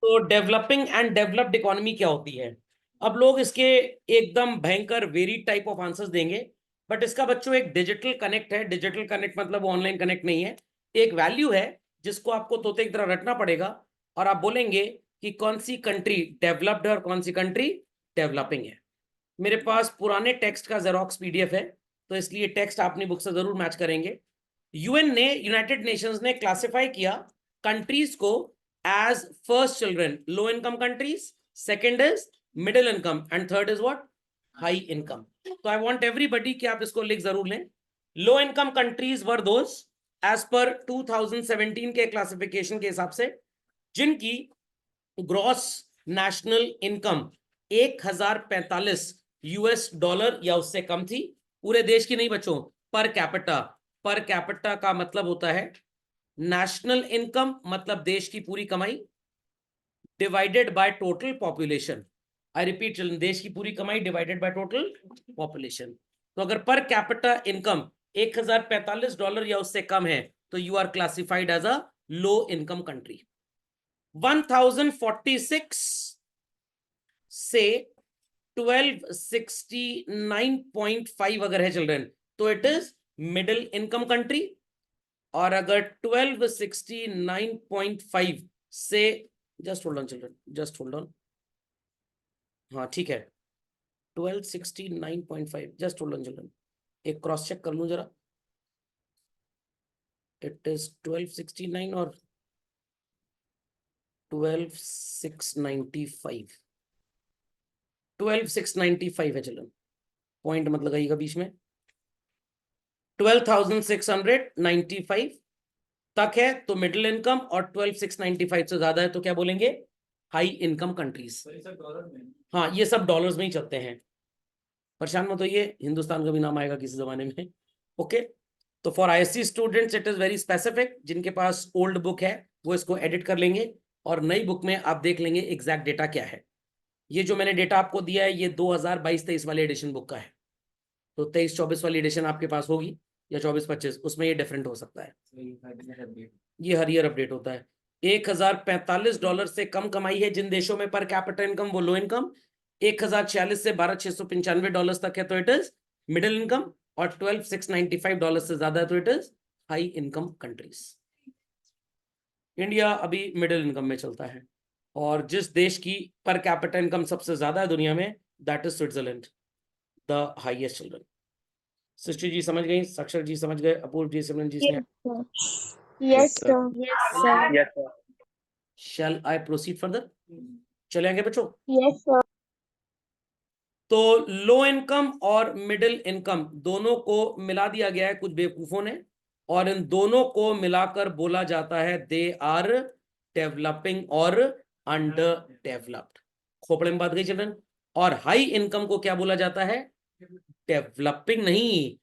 तो developing and developed economy क्या होती है? अब लोग इसके एकदम भयंकर वेरिड टाइप ऑफ आंसर्स देंगे, बट इसका बच्चों एक डिजिटल कनेक्ट है। डिजिटल कनेक्ट मतलब ऑनलाइन कनेक्ट नहीं है, एक वैल्यू है जिसको आपको तोते की तरह रटना पड़ेगा। और आप बोलेंगे कि कौन सी कंट्री डेवलप्ड है और कौन सी कंट्री डेवलपिंग है। मेरे पास पुराने टेक्स्ट का जेरोक्स पीडीएफ है, तो इसलिए टेक्स्ट अपनी बुक से जरूर मैच करेंगे। यूएन ने, यूनाइटेड नेशंस ने क्लासिफाई किया कंट्रीज को as first children low income countries, second is middle income and third is what, high income. तो आई वांट एवरीबॉडी कि आप इसको लिख जरूर लें। Low income countries were those as per 2017 के क्लासिफिकेशन के हिसाब से जिनकी gross national income 1045 US dollar या उससे कम थी। पूरे देश की नहीं बच्चों, पर कैपिटा। पर कैपिटा का मतलब होता है नेशनल इनकम मतलब देश की पूरी कमाई divided by total population. I repeat children, देश की पूरी कमाई डिवाइडेड बाय टोटल पॉपुलेशन। तो अगर पर कैपिटा इनकम 1045 डॉलर या उससे कम है तो you are classified as a low income country. 1046 से 1269.5 अगर है चिल्ड्रन तो it is middle income country. और अगर 1269.5 से, just hold on children, just hold on, हाँ ठीक है, 1269.5, जस्ट होल्ड ऑन चिल्ड्रन, एक क्रॉस चेक कर लूं जरा। इट इज 1269 और 12695, 12695 है चिल्ड्रन, पॉइंट मत लगाइएगा बीच में। 12,695 तक है तो मिडिल इनकम, और 12,695 से ज्यादा है तो क्या बोलेंगे, हाई इनकम कंट्रीज। हाँ ये सब डॉलर्स में ही चलते हैं, परेशान मत होइए, हिंदुस्तान का भी नाम आएगा किसी जमाने में। ओके, तो for ISC students it is very specific. जिनके पास ओल्ड बुक है वो इसको एडिट कर लेंगे और नई बुक में आप देख लेंगे एग्जैक्ट डेटा क्या है। ये जो मैंने डेटा आपको दिया है ये 2022-23 वाले एडिशन बुक का है, तो 23-24 वाली एडिशन आपके पास होगी या 24-25, उसमें ये डिफरेंट हो सकता है। ये हर ईयर अपडेट होता है। 1045 डॉलर से कम कमाई है जिन देशों में पर कैपिटा इनकम वो लो इनकम, 1046 से 12,695 डॉलर तक है तो इट इज मिडिल इनकम, और 12,695 डॉलर से ज्यादा है तो it is high income countries. India अभी मिडिल इनकम में चलता है, और जिस देश की पर कैपिटा इनकम सबसे ज्यादा है दुनिया में that is Switzerland, the highest children. Srishti ji समझ गई, साक्षर जी समझ गए, Apoorv ji, Simran ji, Sneha. Yes, sir. Yes, sir. Yes, sir. Shall I proceed further? चले आगे बच्चों। Yes, sir. तो लो इनकम और मिडिल इनकम दोनों को मिला दिया गया है कुछ बेवकूफों ने, और इन दोनों को मिलाकर बोला जाता है दे आर डेवलपिंग और अंडर डेवलप्ड। खोपड़े में बात गई चिल्ड्रन। और हाई इनकम को क्या बोला जाता है, डेवलपिंग नहीं,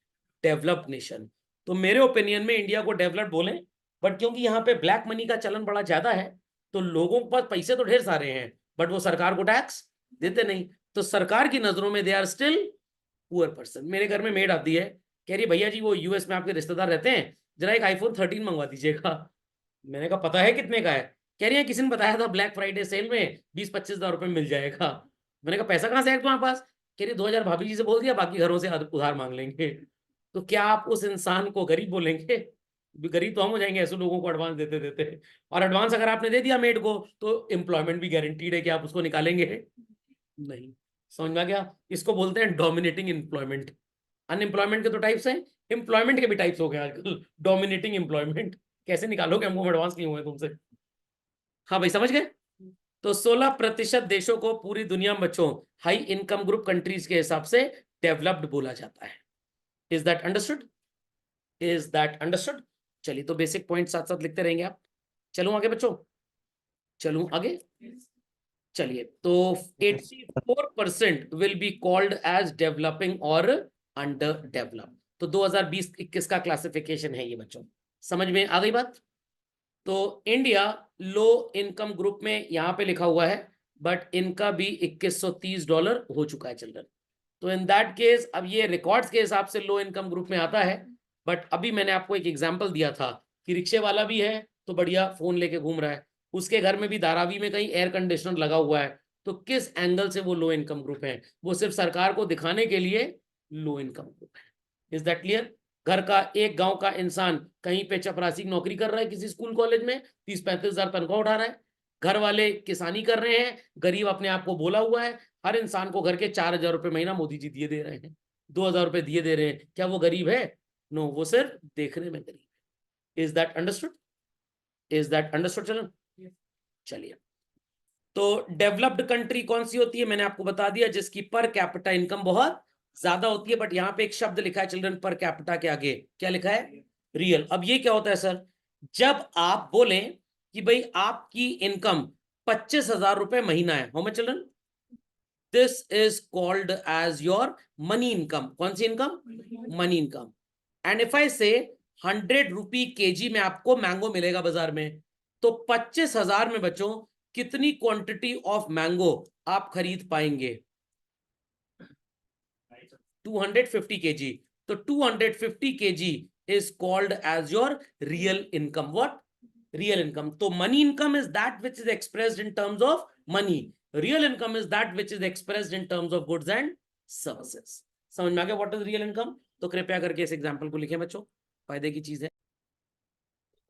डेवलप्ड नेशन। तो मेरे ओपिनियन में इंडिया को डेवलप्ड बोलें, बट क्योंकि यहाँ पे ब्लैक मनी का चलन बड़ा ज्यादा है तो लोगों के पास पैसे तो ढेर सारे हैं बट वो सरकार को टैक्स देते नहीं, तो सरकार की नजरों में they are still poor person. मेरे घर में मेड आती है, कह रही भैया जी वो यूएस में आपके रिश्तेदार रहते हैं, जरा एक आईफोन 13 मंगवा दीजिएगा। मैंने कहा पता है कितने का है? कह रही है किसी ने बताया था ब्लैक फ्राइडे सेल में 20-25 हजार रुपए में मिल जाएगा। मैंने कहा पैसा कहाँ से आएगा तुम्हारे पास? कह रही 2,000 भाभी जी से बोल दिया, बाकी घरों से उधार मांग लेंगे। तो क्या आप उस इंसान को गरीब बोलेंगे? गरीब तो हम हो जाएंगे ऐसे लोगों को एडवांस देते देते। और एडवांस अगर आपने दे दिया मेड को तो एम्प्लॉयमेंट भी गारंटीड है कि आप उसको निकालेंगे नहीं। समझ में आ गया? इसको बोलते हैं डोमिनेटिंग एम्प्लॉयमेंट। अनएम्प्लॉयमेंट के तो टाइप्स हैं, एम्प्लॉयमेंट के भी टाइप्स हो गए आजकल, डोमिनेटिंग एम्प्लॉयमेंट। कैसे निकालोगे, हमको एडवांस नहीं हुए तुमसे। हाँ भाई समझ गए? तो 16% देशों को पूरी दुनिया में बच्चों हाई इनकम ग्रुप कंट्रीज के हिसाब से डेवलप्ड बोला जाता है। Is that understood? Is that understood? चलिए तो बेसिक पॉइंट साथ साथ लिखते रहेंगे आप। चलूं आगे बच्चों, चलूं आगे। चलिए तो 84% will be called as developing और अंडर डेवलप। तो 2020-21 का क्लासिफिकेशन है ये बच्चों, समझ में आ गई बात? तो इंडिया लो इनकम ग्रुप में यहां पे लिखा हुआ है, बट इनका भी 2130 डॉलर हो चुका है चिल्ड्रन। तो इन दैट केस अब ये रिकॉर्ड्स के हिसाब से लो इनकम ग्रुप में आता है, बट अभी मैंने आपको एक एग्जांपल दिया था कि रिक्शे वाला भी है तो बढ़िया फोन लेके घूम रहा है, उसके घर में भी धारावी में कहीं एयर कंडीशनर लगा हुआ है, तो किस एंगल से वो लो इनकम ग्रुप है? वो सिर्फ सरकार को दिखाने के लिए लो इनकम ग्रुप है। Is that clear? घर का एक गांव का इंसान कहीं पे चपरासी की नौकरी कर रहा है किसी स्कूल कॉलेज में, 30-35 हजार तनख्वाह उठा रहा है। घर वाले किसानी कर रहे हैं, गरीब अपने आप को बोला हुआ है। हर इंसान को घर के 4,000 रुपए महीना मोदी जी दिए दे रहे हैं, 2,000 रुपए दिए दे रहे हैं। क्या वो गरीब है? नो, वो सिर्फ देखने में गरीब है। Is that understood? Is that understood? चलो चलिए, तो डेवलप्ड कंट्री कौन सी होती है? मैंने आपको बता दिया, जिसकी पर कैपिटा इनकम बहुत ज्यादा होती है। बट यहाँ पे एक शब्द लिखा है चिल्ड्रन, पर कैपिटा के आगे क्या लिखा है? रियल। अब ये क्या होता है सर? जब आप बोलें कि भाई आपकी इनकम 25,000 रुपए महीना है, how much children? This is called as your money income. कौन सी इनकम? Money income. And if I say 100 rupee KG में आपको मैंगो मिलेगा बाजार में, तो 25,000 में बच्चों कितनी क्वांटिटी ऑफ मैंगो आप खरीद पाएंगे? 250 केजी। तो 250 KG is called as your real income. What? Real income. तो money income is that which is expressed in terms of money, real income is that which is expressed in terms of goods and services. समझ में आ गया what is real income? तो कृपया करके इस example को लिखें बच्चों, फायदे की चीज है।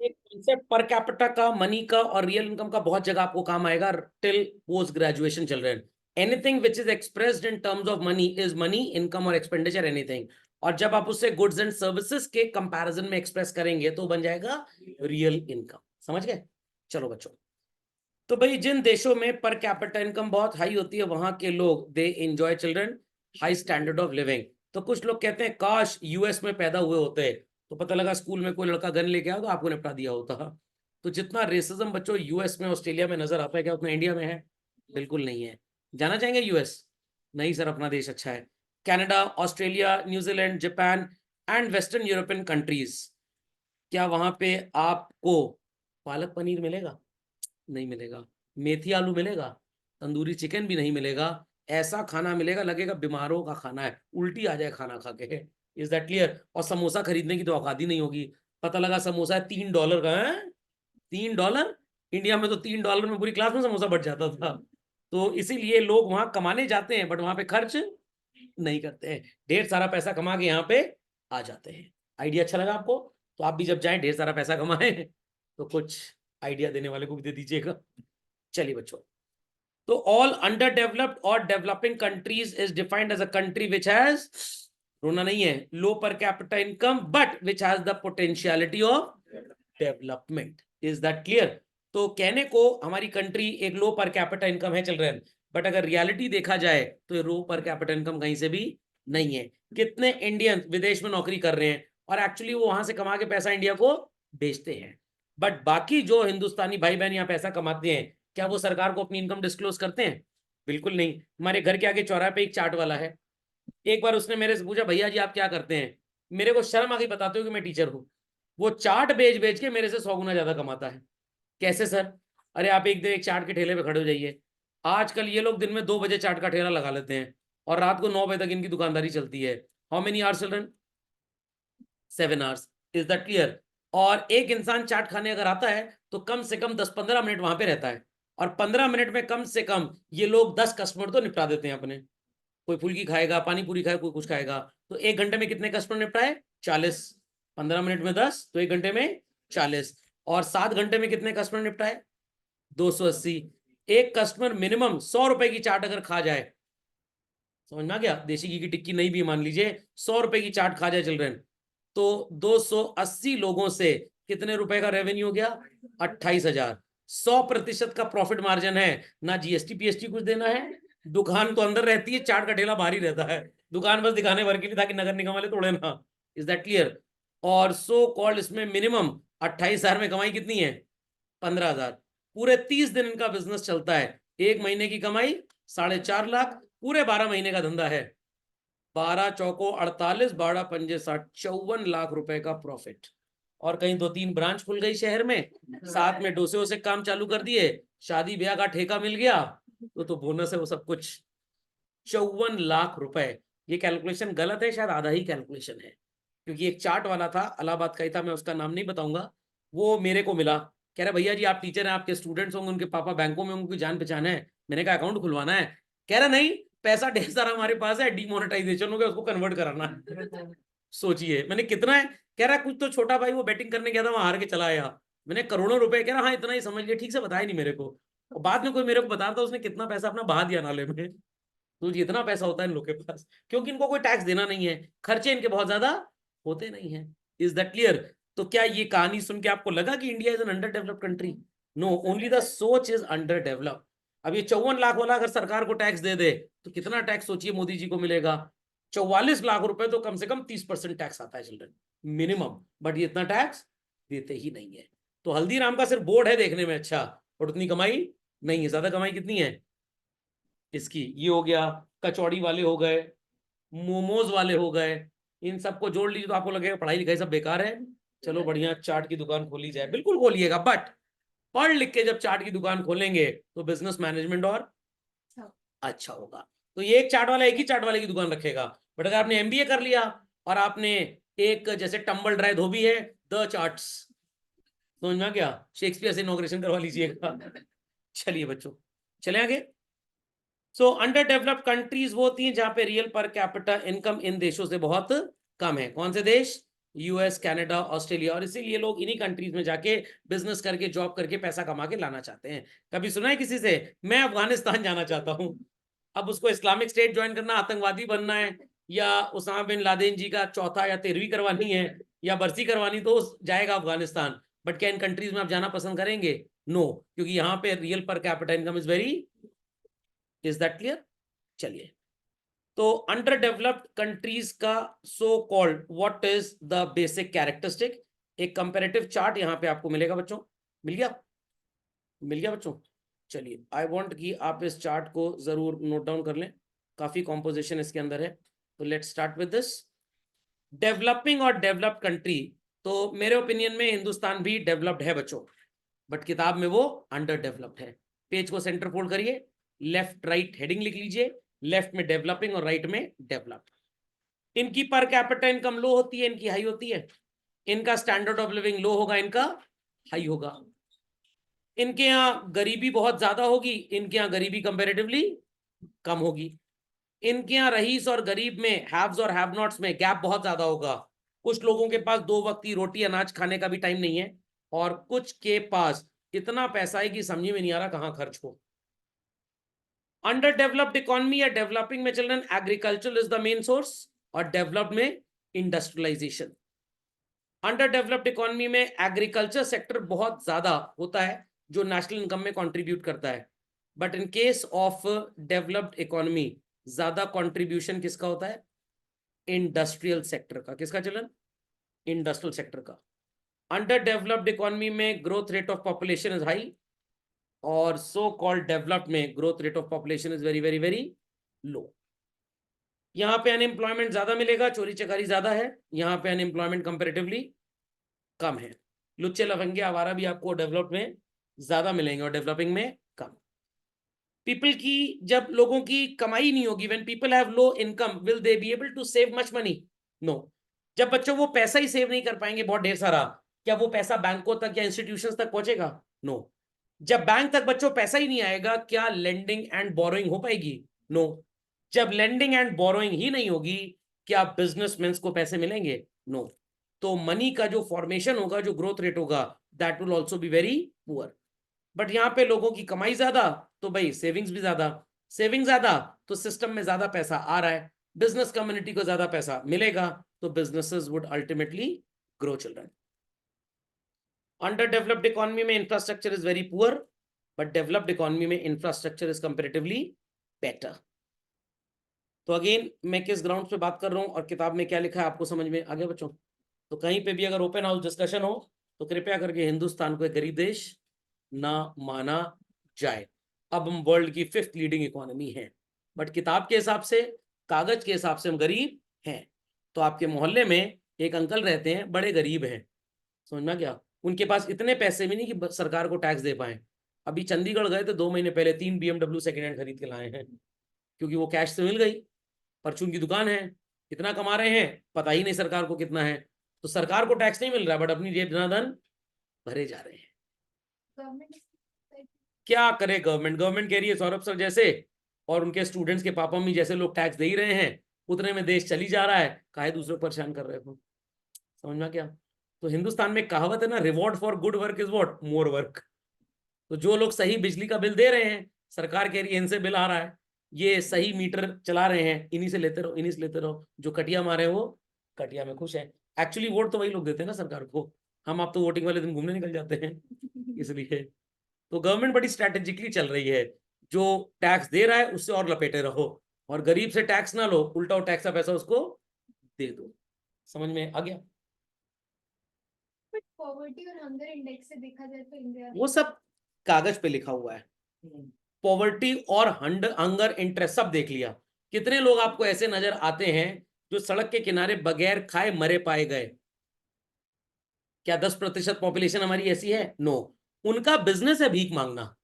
एक कॉन्सेप्ट पर कैपिटा का, मनी का और रियल इनकम का बहुत जगह आपको काम आएगा टिल पोस्ट ग्रेजुएशन चल रहे हैं। Anything which is expressed in terms of money is money income और एक्सपेंडिचर एनीथिंग। और जब आप उससे गुड्स एंड सर्विसेज के कंपैरिजन में एक्सप्रेस करेंगे तो बन जाएगा रियल इनकम। समझ गए? चलो बच्चों, तो भाई जिन देशों में पर कैपिटा इनकम बहुत हाई होती है, वहां के लोग they enjoy children high standard of living. तो कुछ लोग कहते हैं काश यूएस में पैदा हुए होते, तो पता लगा स्कूल में कोई लड़का गन लेके आया तो आपको निपटा दिया होता। तो जितना रेसिज्म बच्चों यूएस में ऑस्ट्रेलिया में नजर आता है, क्या उतना इंडिया में है? बिल्कुल नहीं है। जाना चाहेंगे यूएस? नहीं सर, अपना देश अच्छा है। Canada, Australia, New Zealand, Japan and western European countries, क्या वहां पे आपको पालक पनीर मिलेगा? नहीं मिलेगा। मेथी आलू मिलेगा? तंदूरी चिकन भी नहीं मिलेगा। ऐसा खाना मिलेगा लगेगा बीमारों का खाना है, उल्टी आ जाए खाना खा के। Is that clear? और समोसा खरीदने की तो औकात ही नहीं होगी। पता लगा समोसा है $3 का है। $3? इंडिया में तो $3 में पूरी क्लास में समोसा बढ़ जाता था। तो इसीलिए लोग वहां कमाने जाते हैं बट वहां पे खर्च नहीं करते हैं, ढेर सारा पैसा कमा के यहाँ पे आ जाते हैं। आइडिया अच्छा लगा आपको? तो आप भी जब जाएं ढेर सारा पैसा कमाएं तो कुछ आइडिया देने वाले को भी दे दीजिएगा। चलिए बच्चों, तो ऑल अंडर डेवलप्ड और developing countries is defined as a country which has, रोना नहीं है, low per capita income but which has the potentiality of development. Is that clear? तो कहने को हमारी कंट्री एक लो पर कैपिटा इनकम है चल रहे हैं, बट अगर रियलिटी देखा जाए तो ये लो पर कैपिटा इनकम कहीं से भी नहीं है। कितने इंडियन विदेश में नौकरी कर रहे हैं और एक्चुअली वो वहां से कमा के पैसा इंडिया को भेजते हैं, बट बाकी जो हिंदुस्तानी भाई बहन यहाँ पैसा कमाते हैं, क्या वो सरकार को अपनी इनकम डिस्क्लोज करते हैं? बिल्कुल नहीं। हमारे घर के आगे चौराहे पे एक चाट वाला है, एक बार उसने मेरे से पूछा भैया जी आप क्या करते हैं? मेरे को शर्म आ गई, बताते हो कि मैं टीचर हूँ। वो चाट बेच बेच के मेरे से 100 गुना ज्यादा कमाता है। कैसे सर? अरे आप एक दिन एक चाट के ठेले पे खड़े हो जाइए। आजकल ये लोग दिन में 2 बजे चाट का ठेला लगा लेते हैं और रात को 9 बजे तक इनकी दुकानदारी चलती है। How many hours children? 7 hours. Is that clear? और एक इंसान चाट खाने अगर आता है तो कम से कम 10-15 मिनट वहां पे रहता है, और 15 मिनट में कम से कम ये लोग 10 कस्टमर तो निपटा देते हैं अपने। कोई फुल्की खाएगा, पानी पूरी खाएगा, कोई कुछ खाएगा। तो 1 घंटे में कितने कस्टमर निपटाए? 40। 15 मिनट में 10 तो 1 घंटे में 40। और 7 घंटे में कितने कस्टमर निपटाए? 280। एक कस्टमर मिनिमम 100 रुपए की चाट अगर खा जाए, समझ में आ गया? देसी घी की टिक्की नहीं भी मान लीजिए, 100 रुपए की चाट खा जाए चिल्ड्रन, तो 280 लोगों से कितने रुपए का रेवेन्यू हो गया? 28,000। 100% का प्रॉफिट मार्जिन है, ना जीएसटी पीएसटी कुछ देना है। दुकान तो अंदर रहती है, चाट का ठेला बाहर ही रहता है। दुकान बस दिखाने भर के लिए ताकि नगर निगम वाले तोड़े ना। Is that clear? और सो कॉल्ड इसमें मिनिमम 28,000 में कमाई कितनी है? 15,000। पूरे 30 दिन इनका बिजनेस चलता है, एक महीने की कमाई 4.5 लाख, पूरे 12 महीने का धंधा है। 12 चौको 48, 12 पंजे 60, 54 लाख रुपए का प्रॉफिट। और कहीं 2-3 ब्रांच खुल गई शहर में, साथ में डोसे वोसे काम चालू कर दिए, शादी ब्याह का ठेका मिल गया, तो बोनस है वो सब कुछ। 54 लाख रुपए। ये कैलकुलेशन गलत है, शायद आधा ही कैलकुलेशन है, क्योंकि एक चार्ट वाला था, इलाहाबाद का ही था, मैं उसका नाम नहीं बताऊंगा, वो मेरे को मिला कह रहा भैया जी आप टीचर हैं, आपके स्टूडेंट्स होंगे, उनके पापा बैंकों में, उनकी जान पहचान है। मैंने कहा अकाउंट खुलवाना है। कह रहा नहीं, पैसा ढेर सारा हमारे पास है, डीमोनेटाइजेशन हो गया, उसको कन्वर्ट कराना है। सोचिए, मैंने कितना है। कह रहा कुछ तो छोटा भाई वो बैटिंग करने गया था, वहां हार के चला आया। मैंने करोड़ों रुपए। कह रहा हाँ इतना ही समझ लिया, ठीक से बताया नहीं मेरे को। और बाद में कोई मेरे को बता रहा था उसने कितना पैसा अपना बहा दिया नाले में। तो इतना पैसा होता है इन लोग के पास, क्योंकि इनको कोई टैक्स देना नहीं है, खर्चे इनके बहुत ज्यादा होते नहीं है। Is that clear? तो क्या ये कहानी सुन के आपको लगा कि India is an under developed country? No, only the सोच इज अंडर डेवलप्ड। अब ये 54 लाख वाला अगर सरकार को टैक्स दे दे तो कितना टैक्स सोचिए मोदी जी को मिलेगा? 44 लाख रुपए, तो कम से कम 30% टैक्स आता है चिल्ड्रन, मिनिमम। बट ये इतना टैक्स देते ही नहीं है। तो हल्दीराम का सिर्फ बोर्ड है देखने में अच्छा, और उतनी कमाई नहीं है। ज्यादा कमाई कितनी है इसकी? ये हो गया, कचौड़ी वाले हो गए, मोमोज वाले हो गए, इन सबको जोड़ लीजिए तो आपको लगेगा पढ़ाई लिखाई सब बेकार है। चलो बढ़िया, चाट की दुकान खोली जाए, बिल्कुल खोलिएगा, बट पढ़ लिख के जब चाट की दुकान खोलेंगे तो बिजनेस मैनेजमेंट और अच्छा होगा। तो ये एक चाट वाला एक ही चाट वाले की दुकान रखेगा। बट अगर आपने एमबीए कर लिया और आपने एक जैसे टंबल ड्राई धोबी है, द चार्ट्स, समझ में आ गया? शेक्सपियर से इनॉग्रेशन करवा लीजिएगा। चलिए बच्चों, चले आगे। सो अंडर डेवलप्ड कंट्रीज वो होती हैं जहां पे रियल पर कैपिटा इनकम इन देशों से बहुत कम है। कौन से देश? US, Canada, Australia. और इसीलिए लोग इन्हीं कंट्रीज में जाके बिजनेस करके, जॉब करके पैसा कमा के लाना चाहते हैं। कभी सुना है किसी से मैं अफगानिस्तान जाना चाहता हूं? अब उसको इस्लामिक स्टेट ज्वाइन करना, आतंकवादी बनना है, या उसामा बिन लादेन जी का चौथा या 13वीं करवानी है, या बरसी करवानी, तो जाएगा अफगानिस्तान। बट क्या इन कंट्रीज में आप जाना पसंद करेंगे? नो, क्योंकि यहाँ पे रियल पर capita income is very. Is that clear? चलिए, तो अंडर डेवलप्ड कंट्रीज का so called what is the basic characteristic? एक कंपैरेटिव चार्ट यहां पे आपको मिलेगा बच्चों। मिल गया? मिल गया बच्चों? चलिए, आई वांट कि आप इस चार्ट को जरूर नोट डाउन कर लें, काफी कॉम्पोजिशन इसके अंदर है। तो let's start with this. Developing और डेवलप्ड कंट्री, तो मेरे ओपिनियन में हिंदुस्तान भी डेवलप्ड है बच्चों, बट किताब में वो अंडर डेवलप्ड है। पेज को सेंटर फोल्ड करिए, लेफ्ट राइट हेडिंग लिख लीजिए, लेफ्ट में डेवलपिंग और राइट में डेवलप्ड। इनकी पर कैपिटा इनकम लो होती है, इनकी हाई होती है। इनका स्टैंडर्ड ऑफ लिविंग लो होगा, इनका हाई होगा। इनके यहाँ गरीबी बहुत ज्यादा होगी, इनके यहाँ गरीबी कंपेरेटिवली कम होगी। इनके यहाँ रईस और गरीब में, हैव्स और हैव नॉट्स में गैप बहुत ज्यादा होगा। कुछ लोगों के पास 2 वक्त की रोटी अनाज खाने का भी टाइम नहीं है, और कुछ के पास इतना पैसा है कि समझ में नहीं आ रहा कहां खर्च हो। अंडर डेवलप्ड इकोनॉमी या डेवलपिंग में children, agriculture is the main source, और डेवलप्ड में इंडस्ट्रियलाइजेशन। अंडर डेवलप्ड इकोनॉमी में एग्रीकल्चर सेक्टर बहुत ज्यादा होता है जो नेशनल इनकम में कंट्रीब्यूट करता है। But in case of developed economy ज्यादा कंट्रीब्यूशन किसका होता है? इंडस्ट्रियल सेक्टर का। किसका चिल्ड्रन? इंडस्ट्रियल सेक्टर का। अंडर डेवलप्ड इकोनॉमी में growth rate of population is high, और सो कॉल्ड डेवलप्ड में growth rate of population is very very very low. यहां पे अनएम्प्लॉयमेंट ज्यादा मिलेगा, चोरी चकारी ज्यादा है, यहां पे अनएम्प्लॉयमेंट कंपेरेटिवली कम है। लुच्चे लफंगे आवारा भी आपको डेवलप में ज्यादा मिलेंगे और डेवलपिंग में कम। पीपल की, जब लोगों की कमाई नहीं होगी, when people have low income, will they be able to save much money? No. जब बच्चों वो पैसा ही सेव नहीं कर पाएंगे बहुत ढेर सारा, क्या वो पैसा बैंकों तक या इंस्टीट्यूशंस तक पहुंचेगा? नो। जब बैंक तक बच्चों पैसा ही नहीं आएगा, क्या लेंडिंग एंड बोरोइंग हो पाएगी? नो। जब लेंडिंग एंड बोरोइंग ही नहीं होगी, क्या बिजनेसमैन को पैसे मिलेंगे? नो। तो मनी का जो फॉर्मेशन होगा, जो ग्रोथ रेट होगा, that will also be very poor. But यहां पे लोगों की कमाई ज्यादा, तो भाई सेविंग्स भी ज्यादा। सेविंग ज्यादा तो सिस्टम में ज्यादा पैसा आ रहा है, बिजनेस कम्युनिटी को ज्यादा पैसा मिलेगा, तो businesses would ultimately grow children. Under developed economy में infrastructure is very poor, but developed economy में इंफ्रास्ट्रक्चर इज कंपेरेटिवली बेटर। तो अगेन मैं किस ग्राउंड पे बात कर रहा हूं और किताब में क्या लिखा है आपको समझ में आ गया बच्चों? तो कहीं पे भी अगर ओपन हाउस डिस्कशन हो तो कृपया करके हिंदुस्तान को एक गरीब देश ना माना जाए। अब हम वर्ल्ड की 5th लीडिंग इकोनॉमी है, बट किताब के हिसाब से, कागज के हिसाब से हम गरीब हैं। तो आपके मोहल्ले में एक अंकल रहते हैं, बड़े गरीब हैं, समझ में क्या? उनके पास इतने पैसे भी नहीं कि सरकार को टैक्स दे पाए। अभी चंडीगढ़ गए थे 2 महीने पहले, 3 BMW सेकेंड हैंड खरीद के लाए हैं, क्योंकि वो कैश से मिल गई। परचून की दुकान है, कितना कमा रहे हैं पता ही नहीं सरकार को कितना है। तो सरकार को टैक्स नहीं मिल रहा, बट अपनी जेब धनाधन भरे जा रहे हैं। क्या करे गवर्नमेंट? गवर्नमेंट कह रही है सौरभ सर जैसे और उनके स्टूडेंट्स के पापा मम्मी जैसे लोग टैक्स दे ही रहे हैं, उतने में देश चली जा रहा है, काहे दूसरे को परेशान कर रहे हो? समझ में क्या? तो हिंदुस्तान में एक कहावत है ना, reward for good work is what? More work. तो जो लोग सही बिजली का बिल दे रहे हैं, सरकार कह रही है इनसे बिल आ रहा है, ये सही मीटर चला रहे हैं, इन्हीं से लेते रहो, इन्हीं से लेते रहो। जो कटिया मारे वो कटिया में खुश है। एक्चुअली वोट तो वही लोग देते हैं ना सरकार को, हम आप तो वोटिंग वाले दिन घूमने निकल जाते हैं इसलिए तो गवर्नमेंट बड़ी स्ट्रैटेजिकली चल रही है, जो टैक्स दे रहा है उससे और लपेटे रहो, और गरीब से टैक्स ना लो, उल्टा वो टैक्स का पैसा उसको दे दो। समझ में आ गया? बट पॉवर्टी और हंगर इंडेक्स से देखा जाए तो इंडिया वो सब कागज पे लिखा हुआ है। पॉवर्टी और हंगर इंटरेस्ट सब देख लिया। कितने लोग आपको ऐसे नजर आते हैं जो सड़क के किनारे बगैर खाए मरे पाए गए? क्या 10% पॉपुलेशन हमारी ऐसी है? नो। उनका बिजनेस है भीख मांगना।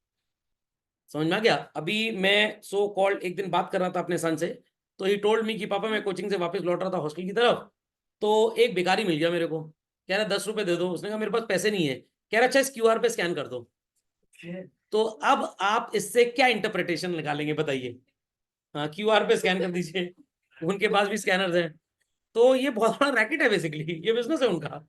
समझ में आ गया? अभी मैं सो कॉल्ड एक दिन बात कर रहा था अपने सन से, तो ही टोल्ड मी कि पापा मैं कोचिंग से वापस लौट रहा था हॉस्टल की तरफ, तो एक भिखारी मिल गया मेरे को, कह रहा 10 रुपए दे दो। उसने कहा मेरे पास पैसे नहीं है। कह रहा अच्छा इस क्यूआर पे स्कैन कर दो। तो अब आप इससे क्या इंटरप्रिटेशन निकालेंगे बताइए? हाँ, क्यूआर पे स्कैन कर दीजिए, उनके पास भी स्कैनर्स हैं। तो ये बहुत बड़ा रैकेट है, बेसिकली ये बिजनेस है उनका।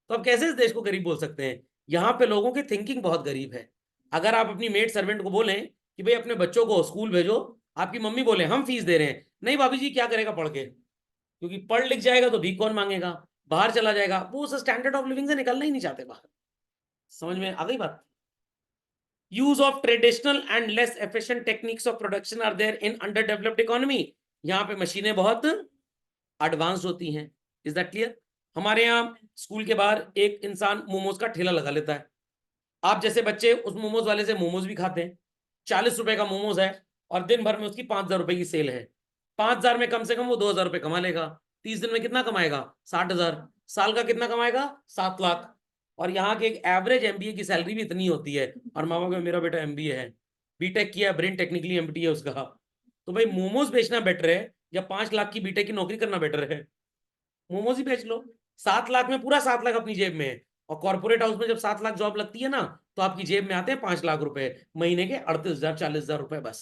तो अब कैसे इस देश को गरीब बोल सकते हैं? यहाँ पे लोगों की थिंकिंग बहुत गरीब है। अगर आप अपनी मेड सर्वेंट को बोलें कि भाई अपने बच्चों को स्कूल भेजो, आपकी मम्मी बोले हम फीस दे रहे हैं, नहीं भाभी जी क्या करेगा पढ़ के, क्योंकि पढ़ लिख जाएगा तो भीख कौन मांगेगा, बाहर चला जाएगा, वो उस स्टैंडर्ड ऑफ लिविंग से निकलना ही नहीं चाहते बाहर। समझ में आ गई बात? Use of traditional and less efficient techniques of production are there in under developed economy. यहाँ पे मशीनें बहुत एडवांस होती हैं। Is that clear? हमारे यहाँ स्कूल के बाहर एक इंसान मोमोज का ठेला लगा लेता है। आप जैसे बच्चे उस मोमोज वाले से मोमोज भी खाते हैं। 40 रुपए का मोमोज है और दिन भर में उसकी 5,000 रुपए की सेल है। 5,000 में कम से कम वो 2,000 रुपए कमा लेगा। 30 दिन में कितना कमाएगा? 60,000। साल का कितना कमाएगा? 7 लाख। और यहाँ के एक एवरेज एमबीए की सैलरी भी इतनी होती है। और मामा का मेरा बेटा एमबीए है, बीटेक किया, ब्रेन टेक्निकली एमटी है उसका। तो भाई मोमोज बेचना बेटर है या 5 लाख की बीटेक की नौकरी करना बेटर है? मोमोज ही बेच लो। 7 लाख में पूरा 7 लाख अपनी जेब में है। और कॉर्पोरेट हाउस में जब 7 लाख जॉब लगती है ना, तो आपकी जेब में आते हैं 5 लाख रुपए, महीने के 38,000 40,000 रुपए बस।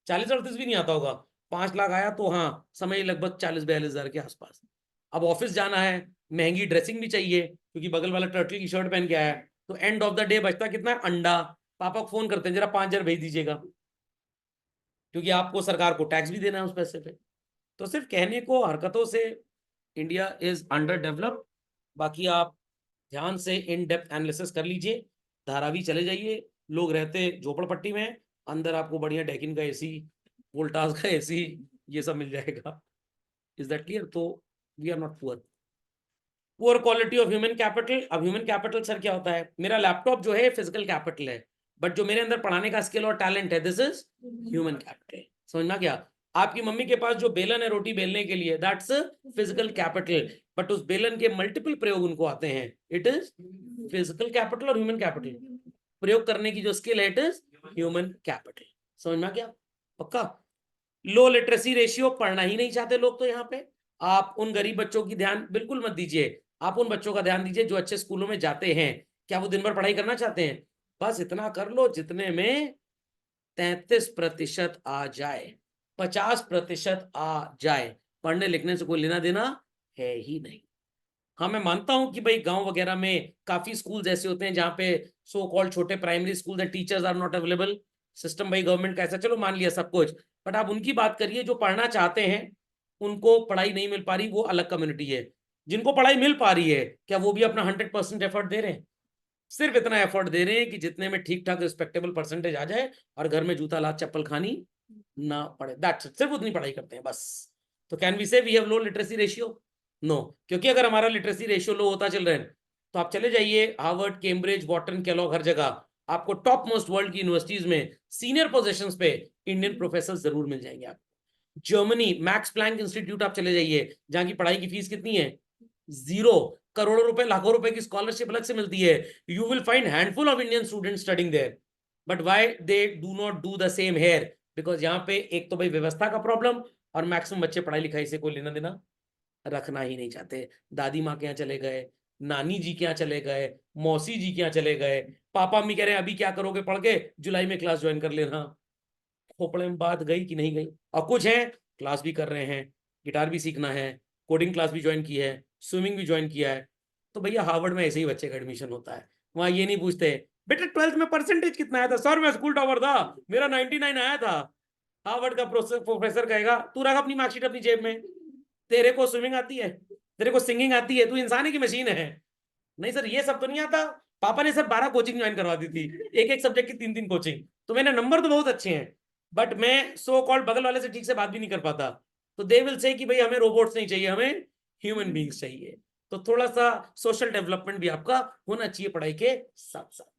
40 38 भी नहीं आता होगा। 5 लाख आया तो हाँ समय लगभग 40 42 हजार के आसपास। अब ऑफिस जाना है, महंगी ड्रेसिंग भी चाहिए क्योंकि बगल वाला टर्टल की शर्ट पहन के आया है, तो एंड ऑफ द डे बचता कितना है? अंडा। पापा को फोन करते हैं जरा 5,000 भेज दीजिएगा, क्योंकि आपको सरकार को टैक्स भी देना है उस पैसे पे। तो सिर्फ कहने को, हरकतों से इंडिया इज अंडर डेवलप्ड। बाकी आप ध्यान से इन डेप्थ एनालिसिस कर लीजिए। धारावी चले जाइए, लोग रहते झोपड़पट्टी में, अंदर आपको बढ़िया डेकिन का एसी, वोल्टास का एसी, ये सब मिल जाएगा। Is that clear? तो we are not poor. Poor quality of human capital. अब ह्यूमन कैपिटल सर क्या होता है? मेरा लैपटॉप जो है फिजिकल कैपिटल है, बट जो मेरे अंदर पढ़ाने का स्किल और टैलेंट है, दिस इज ह्यूमन कैपिटल। समझना क्या? आपकी मम्मी के पास जो बेलन है रोटी बेलने के लिए, दैट्स फिजिकल कैपिटल, बट उस बेलन के मल्टीपल प्रयोग उनको आते हैं, इट इज फिजिकल कैपिटल। और ह्यूमन कैपिटल प्रयोग करने की जो स्किल है, इट इज ह्यूमन कैपिटल। समझ में क्या? पक्का? लो लिटरेसी रेशियो, पढ़ना ही नहीं चाहते लोग तो यहाँ पे। आप उन गरीब बच्चों की ध्यान बिल्कुल मत दीजिए, आप उन बच्चों का ध्यान दीजिए जो अच्छे स्कूलों में जाते हैं। क्या वो दिन भर पढ़ाई करना चाहते हैं? बस इतना कर लो जितने में 33% आ जाए, 50% आ जाए, पढ़ने लिखने से कोई लेना देना है ही नहीं। हाँ मैं मानता हूं कि भाई गांव वगैरह में काफी स्कूल्स ऐसे होते हैं जहाँ पे सो कॉल्ड छोटे primary schools and teachers are not available. System भाई गवर्नमेंट का ऐसा, चलो मान लिया सब कुछ, बट आप उनकी बात करिए जो पढ़ना चाहते हैं, उनको पढ़ाई नहीं मिल पा रही, वो अलग कम्युनिटी है। जिनको पढ़ाई मिल पा रही है, क्या वो भी अपना 100% एफर्ट दे रहे हैं? सिर्फ इतना एफर्ट दे रहे हैं कि जितने में ठीक ठाक रिस्पेक्टेबल परसेंटेज आ जाए और घर में जूता लात चप्पल खानी ना पड़े, दैट्स इट। सिर्फ उतनी पढ़ाई करते हैं बस। तो can we say we have low literacy ratio? No. क्योंकि अगर हमारा लिटरेसी रेशियो लो होता चल रहा है, तो आप चले जाइए हार्वर्ड, कैम्ब्रिज, वॉटन, केलॉग, हर जगह आपको टॉप मोस्ट वर्ल्ड की यूनिवर्सिटीज में सीनियर पोजीशंस पे इंडियन प्रोफेसर जरूर मिल जाएंगे आपको। जर्मनी मैक्स प्लैंक इंस्टीट्यूट आप चले जाइए, जहां की पढ़ाई की फीस कितनी है? 0। करोड़ों रुपए लाखों रुपए की स्कॉलरशिप अलग से मिलती है। You will find handful of Indian student studying there, but why they do not do the same here? Because यहाँ पे एक तो भाई व्यवस्था का प्रॉब्लम, और मैक्सिमम बच्चे पढ़ाई लिखाई से कोई लेना देना रखना ही नहीं चाहते। दादी माँ के यहाँ चले गए, नानी जी के यहाँ चले गए, मौसी जी के यहाँ चले गए, पापा मम्मी कह रहे हैं अभी क्या करोगे पढ़ के, जुलाई में क्लास ज्वाइन कर लेना। खोपड़े में बात गई कि नहीं गई। और कुछ है क्लास भी कर रहे हैं, गिटार भी सीखना है, कोडिंग क्लास भी ज्वाइन की है, स्विमिंग भी ज्वाइन किया है। तो भैया हार्वर्ड में ऐसे ही बच्चे का एडमिशन होता है। वहां ये नहीं पूछते बेटा 12th में परसेंटेज कितना आया था, सर मैं स्कूल टॉपर था, मेरा 99 आया था। हार्वर्ड का प्रोफेसर कहेगा तू रख अपनी मार्कशीट अपनी जेब में, तेरे को स्विमिंग आती है, तेरे को सिंगिंग आती है, तू इंसान है कि मशीन है? नहीं सर ये सब तो नहीं आता। पापा ने सर 12 कोचिंग ज्वाइन करवा दी थी, एक एक सब्जेक्ट की 3 3 कोचिंग, तो मेरे नंबर तो बहुत अच्छे हैं, बट मैं सो कॉल्ड बगल वाले से ठीक से बात भी नहीं कर पाता। तो दे विल से कि भाई हमें रोबोट्स नहीं चाहिए, हमें ह्यूमन बींग्स चाहिए। तो थोड़ा सा सोशल डेवलपमेंट भी आपका होना चाहिए पढ़ाई के साथ साथ।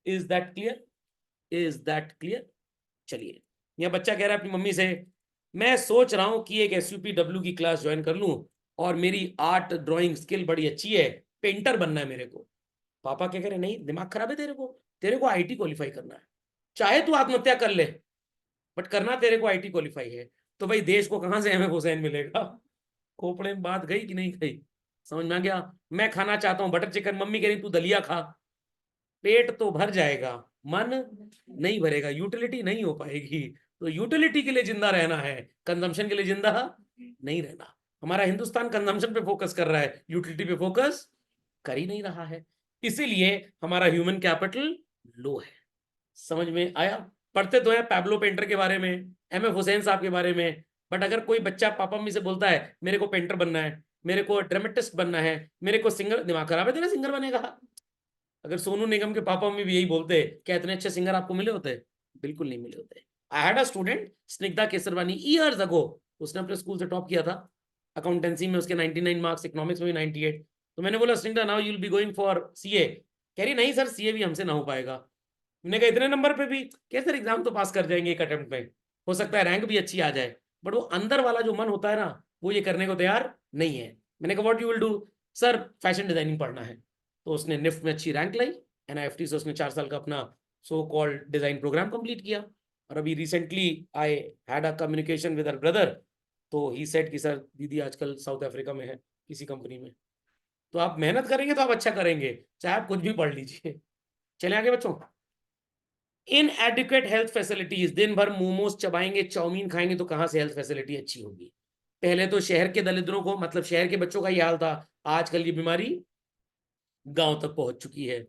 Is that clear? Is that clear? चलिए, यह बच्चा कह रहा है अपनी मम्मी से मैं सोच रहा हूं कि एक SUPW की क्लास ज्वाइन कर लूं, और मेरी आर्ट ड्राइंग स्किल बड़ी अच्छी है, पेंटर बनना है मेरे को। पापा क्या कह रहे नहीं दिमाग खराब है तेरे को IT क्वालिफाई करना है, चाहे तू आत्महत्या कर ले बट करना तेरे को IT क्वालिफाई है। तो भाई देश को कहां से एम हुसैन मिलेगा? खोपड़े में बात गई कि नहीं गई? समझ में आ गया? मैं खाना चाहता हूं बटर चिकन, मम्मी कह रही तू दलिया खा। पेट तो भर जाएगा, मन नहीं भरेगा, यूटिलिटी नहीं हो पाएगी। तो यूटिलिटी के लिए जिंदा रहना है, कंजम्पशन के लिए जिंदा नहीं रहना। हमारा हिंदुस्तान कंजम्पशन पे फोकस कर रहा है, यूटिलिटी पे फोकस कर ही नहीं रहा है, इसीलिए हमारा ह्यूमन कैपिटल लो है। समझ में आया? पढ़ते तो है पैब्लो पेंटर के बारे में, MF हुसैन साहब के बारे में, बट अगर कोई बच्चा पापा मम्मी से बोलता है मेरे को पेंटर बनना है, मेरे को ड्रामेटिस्ट बनना है, मेरे को सिंगर, दिमाग खराब है तेरा, सिंगर बनेगा? अगर सोनू निगम के पापा मम्मी भी यही बोलते क्या इतने अच्छे सिंगर आपको मिले होते? बिल्कुल नहीं मिले होते। आई had a student Snigdha Kesarwani years ago, उसने अपने स्कूल से टॉप किया था अकाउंटेंसी में, उसके 99 मार्क्स, इकोनॉमिक्स में भी 98। तो मैंने बोला Snigdha now you will be going for CA। कह रही नहीं सर CA भी हमसे ना हो पाएगा। मैंने कहा इतने नंबर पे भी? कैसे सर एग्जाम तो पास कर जाएंगे एक अटेम्प्ट में, हो सकता है रैंक भी अच्छी आ जाए, बट वो अंदर वाला जो मन होता है ना वो ये करने को तैयार नहीं है। मैंने कहा what you will do? Sir fashion designing पढ़ना है। तो उसने निफ्ट में अच्छी रैंक लाई, NIFT से उसने 4 साल का अपना so called design program complete किया। और अभी recently I had a communication with her brother, तो ही सेड कि सर दीदी आजकल साउथ अफ्रीका में है किसी कंपनी में। तो आप मेहनत करेंगे तो आप अच्छा करेंगे, चाहे आप कुछ भी पढ़ लीजिए। चले आगे बच्चों। इनएडिक्वेट हेल्थ फैसिलिटीज, दिन भर मोमोज चबाएंगे, चाउमीन खाएंगे, तो कहां से हेल्थ फैसिलिटी अच्छी होगी? पहले तो शहर के दलिद्रों को, मतलब शहर के बच्चों का ही हाल था, आजकल ये बीमारी गांव तक पहुंच चुकी है।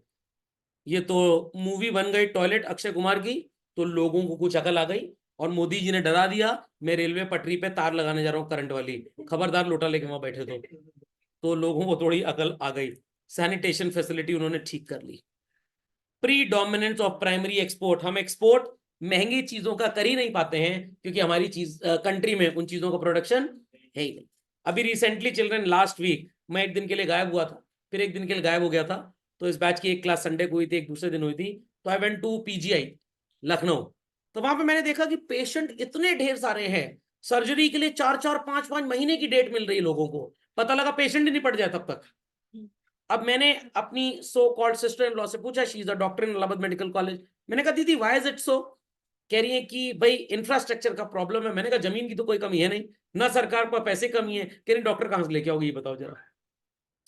ये तो मूवी बन गई टॉयलेट अक्षय कुमार की, तो लोगों को कुछ अकल आ गई, और मोदी जी ने डरा दिया मैं रेलवे पटरी पे तार लगाने जा रहा हूँ करंट वाली, खबरदार लोटा लेके वहां बैठे तो लोगों को थोड़ी अकल आ गई। सैनिटेशन फैसिलिटी उन्होंने ठीक कर ली। प्रीडोमिनेंस ऑफ प्राइमरी एक्सपोर्ट, हम एक्सपोर्ट महंगी चीजों का कर ही नहीं पाते हैं क्योंकि हमारी चीज कंट्री में उन चीजों का प्रोडक्शन है ही नहीं। अभी रिसेंटली चिल्ड्रन लास्ट वीक मैं एक दिन के लिए गायब हुआ था, फिर एक दिन के लिए गायब हो गया था, तो इस बैच की एक क्लास संडे को हुई थी, एक दूसरे दिन हुई थी, तो I went to PGI Lucknow. तो वहां पे मैंने देखा कि पेशेंट इतने ढेर सारे हैं, सर्जरी के लिए 4 4 5 5 महीने की डेट मिल रही है लोगों को, पता लगा पेशेंट ही नहीं पड़ जाए तब तक। अब मैंने अपनी so called sister in law से पूछा, she is a doctor in Allahabad medical college, मैंने कहा दीदी व्हाई इज इट सो? कह रही है कि भाई इंफ्रास्ट्रक्चर का प्रॉब्लम है। मैंने कहा जमीन की तो कोई कमी है नहीं, ना सरकार पर पैसे कमी है, कह रही डॉक्टर कहां से लेके आओगे ये बताओ जरा?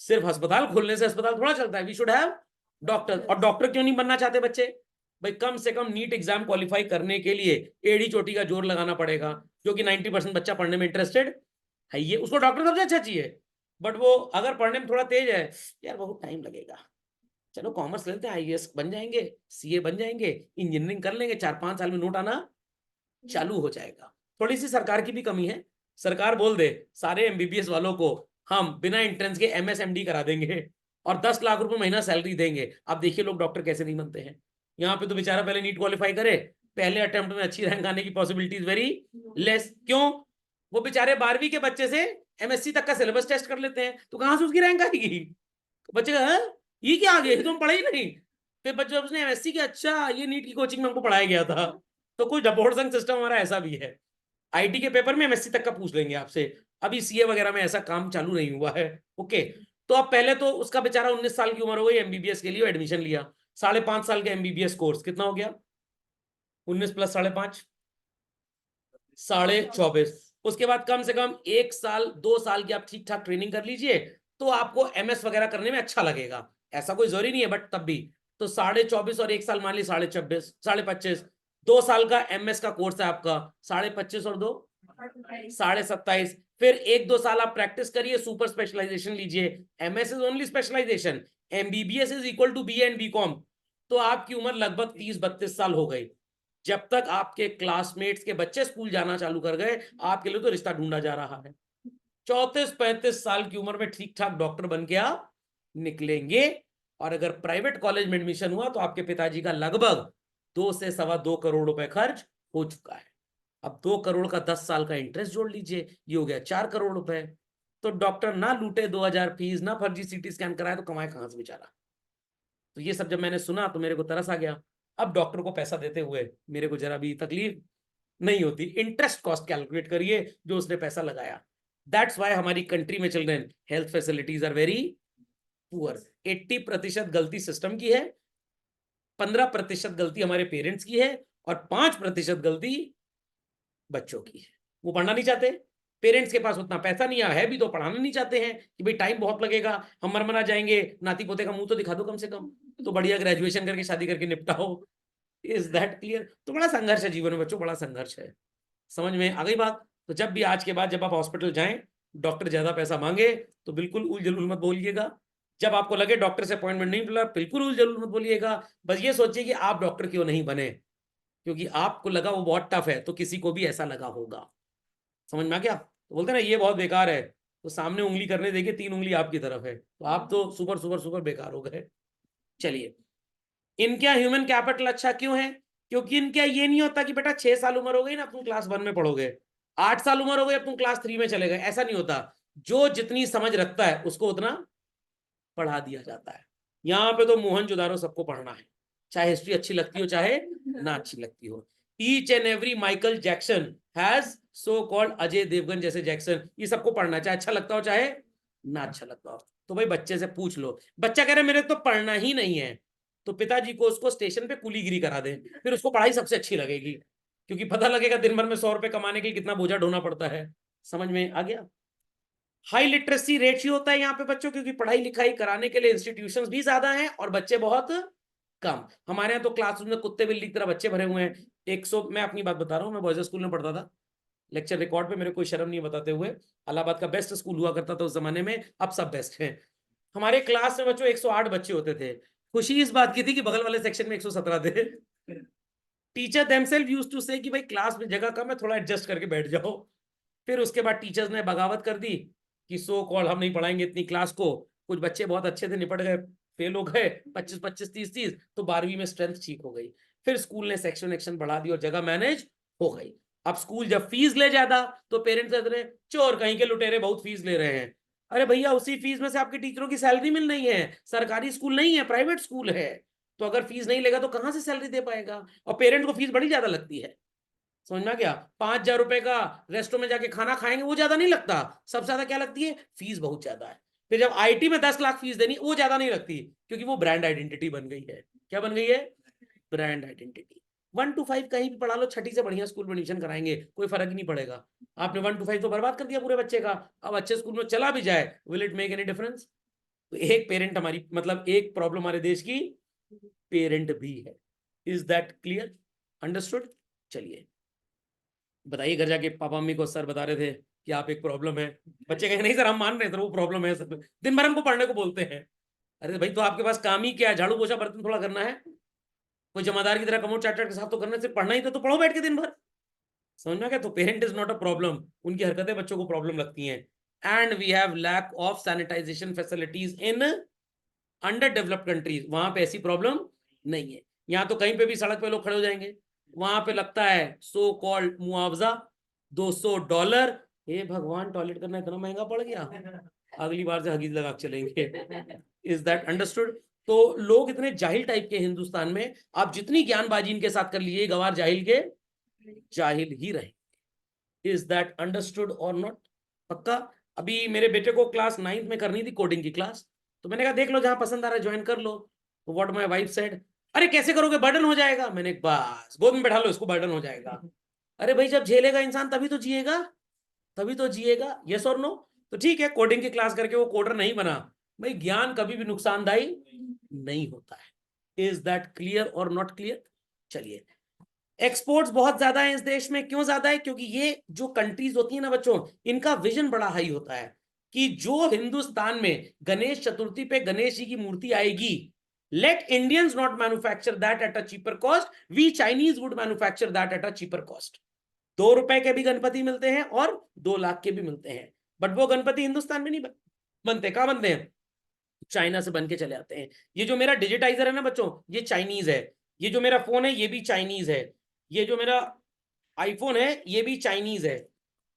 सिर्फ अस्पताल खोलने से अस्पताल थोड़ा चलता है, वी शुड हैव डॉक्टर। और डॉक्टर क्यों नहीं बनना चाहते बच्चे? भाई कम से कम नीट एग्जाम क्वालिफाई करने के लिए एड़ी चोटी का जोर लगाना पड़ेगा, क्योंकि 90% बच्चा पढ़ने में इंटरेस्टेड है, ये उसको डॉक्टर सबसे अच्छा चाहिए, बट वो अगर पढ़ने में थोड़ा तेज है, यार बहुत टाइम लगेगा, चलो कॉमर्स लेते हैं, IAS बन जाएंगे, CA बन जाएंगे, इंजीनियरिंग कर लेंगे, 4 5 साल में नोट आना चालू हो जाएगा। थोड़ी सी सरकार की भी कमी है, सरकार बोल दे सारे MBBS वालों को हम बिना एंट्रेंस के MSMD करा देंगे और 10 लाख रुपए महीना सैलरी देंगे, अब देखिए लोग डॉक्टर कैसे नहीं बनते हैं। यहाँ पे तो बेचारा पहले नीट क्वालिफाई करे, पहले अटेम्प्ट में अच्छी रैंक आने की पॉसिबिलिटीज वेरी लेस। क्यों? वो बेचारे 12वीं के बच्चे से MSc तक का सिलेबस टेस्ट कर लेते हैं, तो कहां से उसकी रैंक आएगी? बच्चे का है ये क्या आ गया, तुम पढ़े ही नहीं। फिर बच्चे उसने MSc की, अच्छा ये नीट की कोचिंग में हमको पढ़ाया गया था। तो कुछ डबोड़संग सिस्टम हमारा ऐसा भी है, IT के पेपर में MSc तक का पूछ लेंगे आपसे, अभी CA वगैरह में ऐसा काम चालू नहीं हुआ है। ओके, तो अब पहले तो उसका बेचारा 19 साल की उम्र हो गई, MBBS के लिए एडमिशन लिया, 5.5 साल का MBBS कोर्स कितना हो गया? 19 प्लस 5.5, 24.5। उसके बाद कम से कम 1 साल 2 साल की आप ठीक ठाक ट्रेनिंग कर लीजिए, तो आपको एमएस वगैरह करने में अच्छा लगेगा, ऐसा कोई जरूरी नहीं है, बट तब भी तो 24.5 और 1 साल मान ली 26.5, 25.5, 2 साल का एमएस का कोर्स है आपका, 25.5 और 2 27.5, फिर 1-2 साल आप प्रैक्टिस करिए, सुपर स्पेशलाइजेशन लीजिए, MS is only specialization, MBBS is equal to B and BCom, तो आपकी उम्र लगभग 30-32 साल हो गई। जब तक आपके क्लासमेट्स के बच्चे स्कूल जाना चालू कर गए, आपके लिए तो रिश्ता ढूंढा जा रहा है। 34-35 साल की उम्र में ठीक ठाक डॉक्टर बन के आप निकलेंगे, और अगर प्राइवेट कॉलेज में एडमिशन हुआ तो आपके पिताजी का लगभग 2 से 2.25 करोड़ रुपए खर्च हो चुका है। अब 2 करोड़ का 10 साल का इंटरेस्ट जोड़ लीजिए, ये हो गया 4 करोड़ रुपए। तो डॉक्टर ना लूटे 2,000 फीस, ना फर्जी सीटी स्कैन कराए, तो कमाए कहां से बेचारा। तो ये सब जब मैंने सुना तो मेरे को तरस आ गया। अब डॉक्टर को पैसा देते हुए मेरे को जरा भी तकलीफ नहीं होती। इंटरेस्ट कॉस्ट कैलकुलेट करिए जो उसने पैसा लगाया। दैट्स वाई हमारी कंट्री में children health facilities are very poor. 80% गलती सिस्टम की है, 15% गलती हमारे पेरेंट्स की है, और 5% गलती बच्चों की है। वो पढ़ना नहीं चाहते, पेरेंट्स के पास उतना पैसा नहीं है भी तो पढ़ाना नहीं चाहते हैं कि भाई टाइम बहुत लगेगा, हम मरमरा जाएंगे, नाती पोते का मुंह तो दिखा दो कम से कम, तो बढ़िया ग्रेजुएशन करके शादी करके निपटाओ। Is that clear? तो बड़ा संघर्ष है जीवन में बच्चों, बड़ा संघर्ष है। समझ में आ गई बात? तो जब भी आज के बाद जब आप हॉस्पिटल जाएं, डॉक्टर ज्यादा पैसा मांगे तो बिल्कुल उल जलूल मत बोलिएगा। जब आपको लगे डॉक्टर से अपॉइंटमेंट नहीं मिला, बिल्कुल उल जलूल मत बोलिएगा। बस ये सोचिए कि आप डॉक्टर क्यों नहीं बने, क्योंकि आपको लगा वो बहुत टफ है, तो किसी को भी ऐसा लगा होगा। समझ में आ गया? तो बोलते ना ये बहुत बेकार है, तो सामने उंगली करने देके 3 उंगली आपकी तरफ है, तो आप तो सुपर सुपर सुपर बेकार हो गए। चलिए, इनका ह्यूमन कैपिटल अच्छा क्यों है? क्योंकि इनका ये नहीं होता कि बेटा 6 साल उम्र हो गई ना अब तुम क्लास 1 में पढ़ोगे, 8 साल उम्र हो गई अब तुम क्लास 3 में चले गए, ऐसा नहीं होता। जो जितनी समझ रखता है उसको उतना पढ़ा दिया जाता है। यहाँ पे तो मोहनजोदारो सबको पढ़ना है, चाहे हिस्ट्री अच्छी लगती हो चाहे ना अच्छी लगती हो। Each and every Michael Jackson has so called Ajay Devgan जैसे जैक्सन, ये सबको पढ़ना है, चाहे अच्छा लगता हो चाहे ना अच्छा लगता हो। तो भाई बच्चे से पूछ लो, बच्चा कह रहा है मेरे तो पढ़ना ही नहीं है, तो पिताजी को उसको स्टेशन पे कुलीगिरी करा दे, फिर उसको पढ़ाई सबसे अच्छी लगेगी, क्योंकि पता लगेगा दिन भर में 100 रुपए कमाने के लिए कितना बोझा ढोना पड़ता है। समझ में आ गया? हाई लिटरेसी रेशियो होता है यहाँ पे बच्चों, क्योंकि पढ़ाई लिखाई कराने के लिए इंस्टीट्यूशंस भी ज्यादा हैं और बच्चे बहुत कम। हमारे यहाँ तो क्लासरूम में कुत्ते बिल्ली की तरह बच्चे भरे हुए हैं। 100, मैं अपनी बात बता रहा हूँ, मैं बॉयज स्कूल में पढ़ता था, लेक्चर रिकॉर्ड पे मेरे कोई शर्म नहीं बताते हुए, इलाहाबाद का बेस्ट स्कूल हुआ करता था उस जमाने में, अब सब बेस्ट है। हमारे क्लास में बच्चों 108 बच्चे होते थे। खुशी इस बात की थी कि बगल वाले सेक्शन में 117 थे। टीचर देमसेल्फ यूज्ड टू से कि भाई क्लास में जगह कम है, थोड़ा एडजस्ट करके बैठ जाओ। फिर उसके बाद टीचर्स ने बगावत कर दी कि सो कॉल हम नहीं पढ़ाएंगे इतनी क्लास को। कुछ बच्चे बहुत अच्छे थे, निपट गए, फेल हो गए 25-25, 30-30, तो 12वीं में स्ट्रेंथ ठीक हो गई। फिर स्कूल ने सेक्शन एक्शन बढ़ा दी और जगह मैनेज हो गई। अब स्कूल जब फीस ले ज्यादा तो पेरेंट्स कहते रहे चोर कहीं के लुटेरे बहुत फीस ले रहे हैं। अरे भैया उसी फीस में से आपके टीचरों की सैलरी मिल रही है, सरकारी स्कूल नहीं है प्राइवेट स्कूल है, तो अगर फीस नहीं लेगा तो कहां से सैलरी दे पाएगा? और पेरेंट को फीस बड़ी ज्यादा लगती है। समझ में आ गया? 5,000 रुपए का रेस्टोरेंट में जाके खाना खाएंगे वो ज्यादा नहीं लगता, सबसे ज्यादा क्या लगती है? फीस बहुत ज्यादा है। फिर जब आईटी में 10 लाख फीस देनी वो ज्यादा नहीं लगती, क्योंकि वो ब्रांड आइडेंटिटी बन गई है। क्या बन गई है? Brand identity. 1 to 5 कहीं भी पढ़ा लो, छठी से बढ़िया स्कूल में एडमिशन कराएंगे, कोई फर्क ही नहीं पड़ेगा। आपने 1 to 5 तो बर्बाद कर दिया पूरे बच्चे का। अब अच्छे स्कूल में चला भी जाए, will it make any difference? तो एक पेरेंट हमारी, मतलब एक प्रॉब्लम हमारे देश की पेरेंट भी है। Is that clear? अंडरस्टूड? चलिए बताइए, घर जाके पापा मम्मी को सर बता रहे थे कि आप एक प्रॉब्लम है, बच्चे कहे नहीं सर हम मान रहे थे वो प्रॉब्लम है, सब दिन भर हमको पढ़ने को बोलते हैं। अरे भाई तो आपके पास काम ही क्या है? झाड़ू पोछा बर्तन थोड़ा करना है? कोई जमादार की तरह कमोड चार्टर्ड के साथ तो करना, सिर्फ पढ़ना ही तो पढ़ो बैठ के दिन भर। समझ में क्या? तो parent is not a problem, उनकी हरकतें बच्चों को प्रॉब्लम लगती हैं। And we have lack of sanitization facilities in under developed countries, वहां पे ऐसी प्रॉब्लम नहीं है। यहाँ तो कहीं पे भी सड़क पे लोग खड़े हो जाएंगे, वहां पे लगता है सो कॉल्ड मुआवजा $200। हे भगवान, टॉयलेट करना इतना महंगा पड़ गया, अगली बार से हगीज लगा के चलेंगे। Is that understood? तो लोग इतने जाहिल टाइप के हिंदुस्तान में, आप जितनी ज्ञानबाजी इनके साथ कर लीजिए, गवार जाहिल के जाहिल ही रहे। इज दैट अंडरस्टूड और नॉट? पक्का? अभी मेरे बेटे को क्लास 9th में करनी थी कोडिंग की क्लास, तो मैंने कहा देख लो जहां पसंद आ रहा है ज्वाइन कर लो। तो व्हाट माय वाइफ सेड, अरे कैसे करोगे, बर्डन हो जाएगा। मैंने बस गोद में बैठा लो इसको, बर्डन हो जाएगा। अरे भाई जब झेलेगा इंसान तभी तो जिएगा, तभी तो जिएगा। यस और नो? तो ठीक है, कोडिंग की क्लास करके वो कोडर नहीं बना। भाई ज्ञान कभी भी नुकसानदायी नहीं होता है। इज दैट क्लियर और नॉट क्लियर? चलिए, एक्सपोर्ट्स बहुत ज्यादा है इस देश में। क्यों ज्यादा है? क्योंकि ये जो कंट्रीज होती है ना बच्चों, इनका विजन बड़ा हाई होता है कि जो हिंदुस्तान में गणेश चतुर्थी पे गणेश जी की मूर्ति आएगी, let Indians not manufacture that at a cheaper cost, we Chinese would manufacture that at a cheaper cost. 2 रुपए के भी गणपति मिलते हैं और 2 लाख के भी मिलते हैं, बट वो गणपति हिंदुस्तान में नहीं बनते। कहां बनते हैं? चाइना से बन के चले आते हैं। ये जो मेरा डिजिटाइजर है ना बच्चों, ये चाइनीज है। ये जो मेरा फोन है ये भी चाइनीज है। ये जो मेरा आईफोन है ये भी चाइनीज है।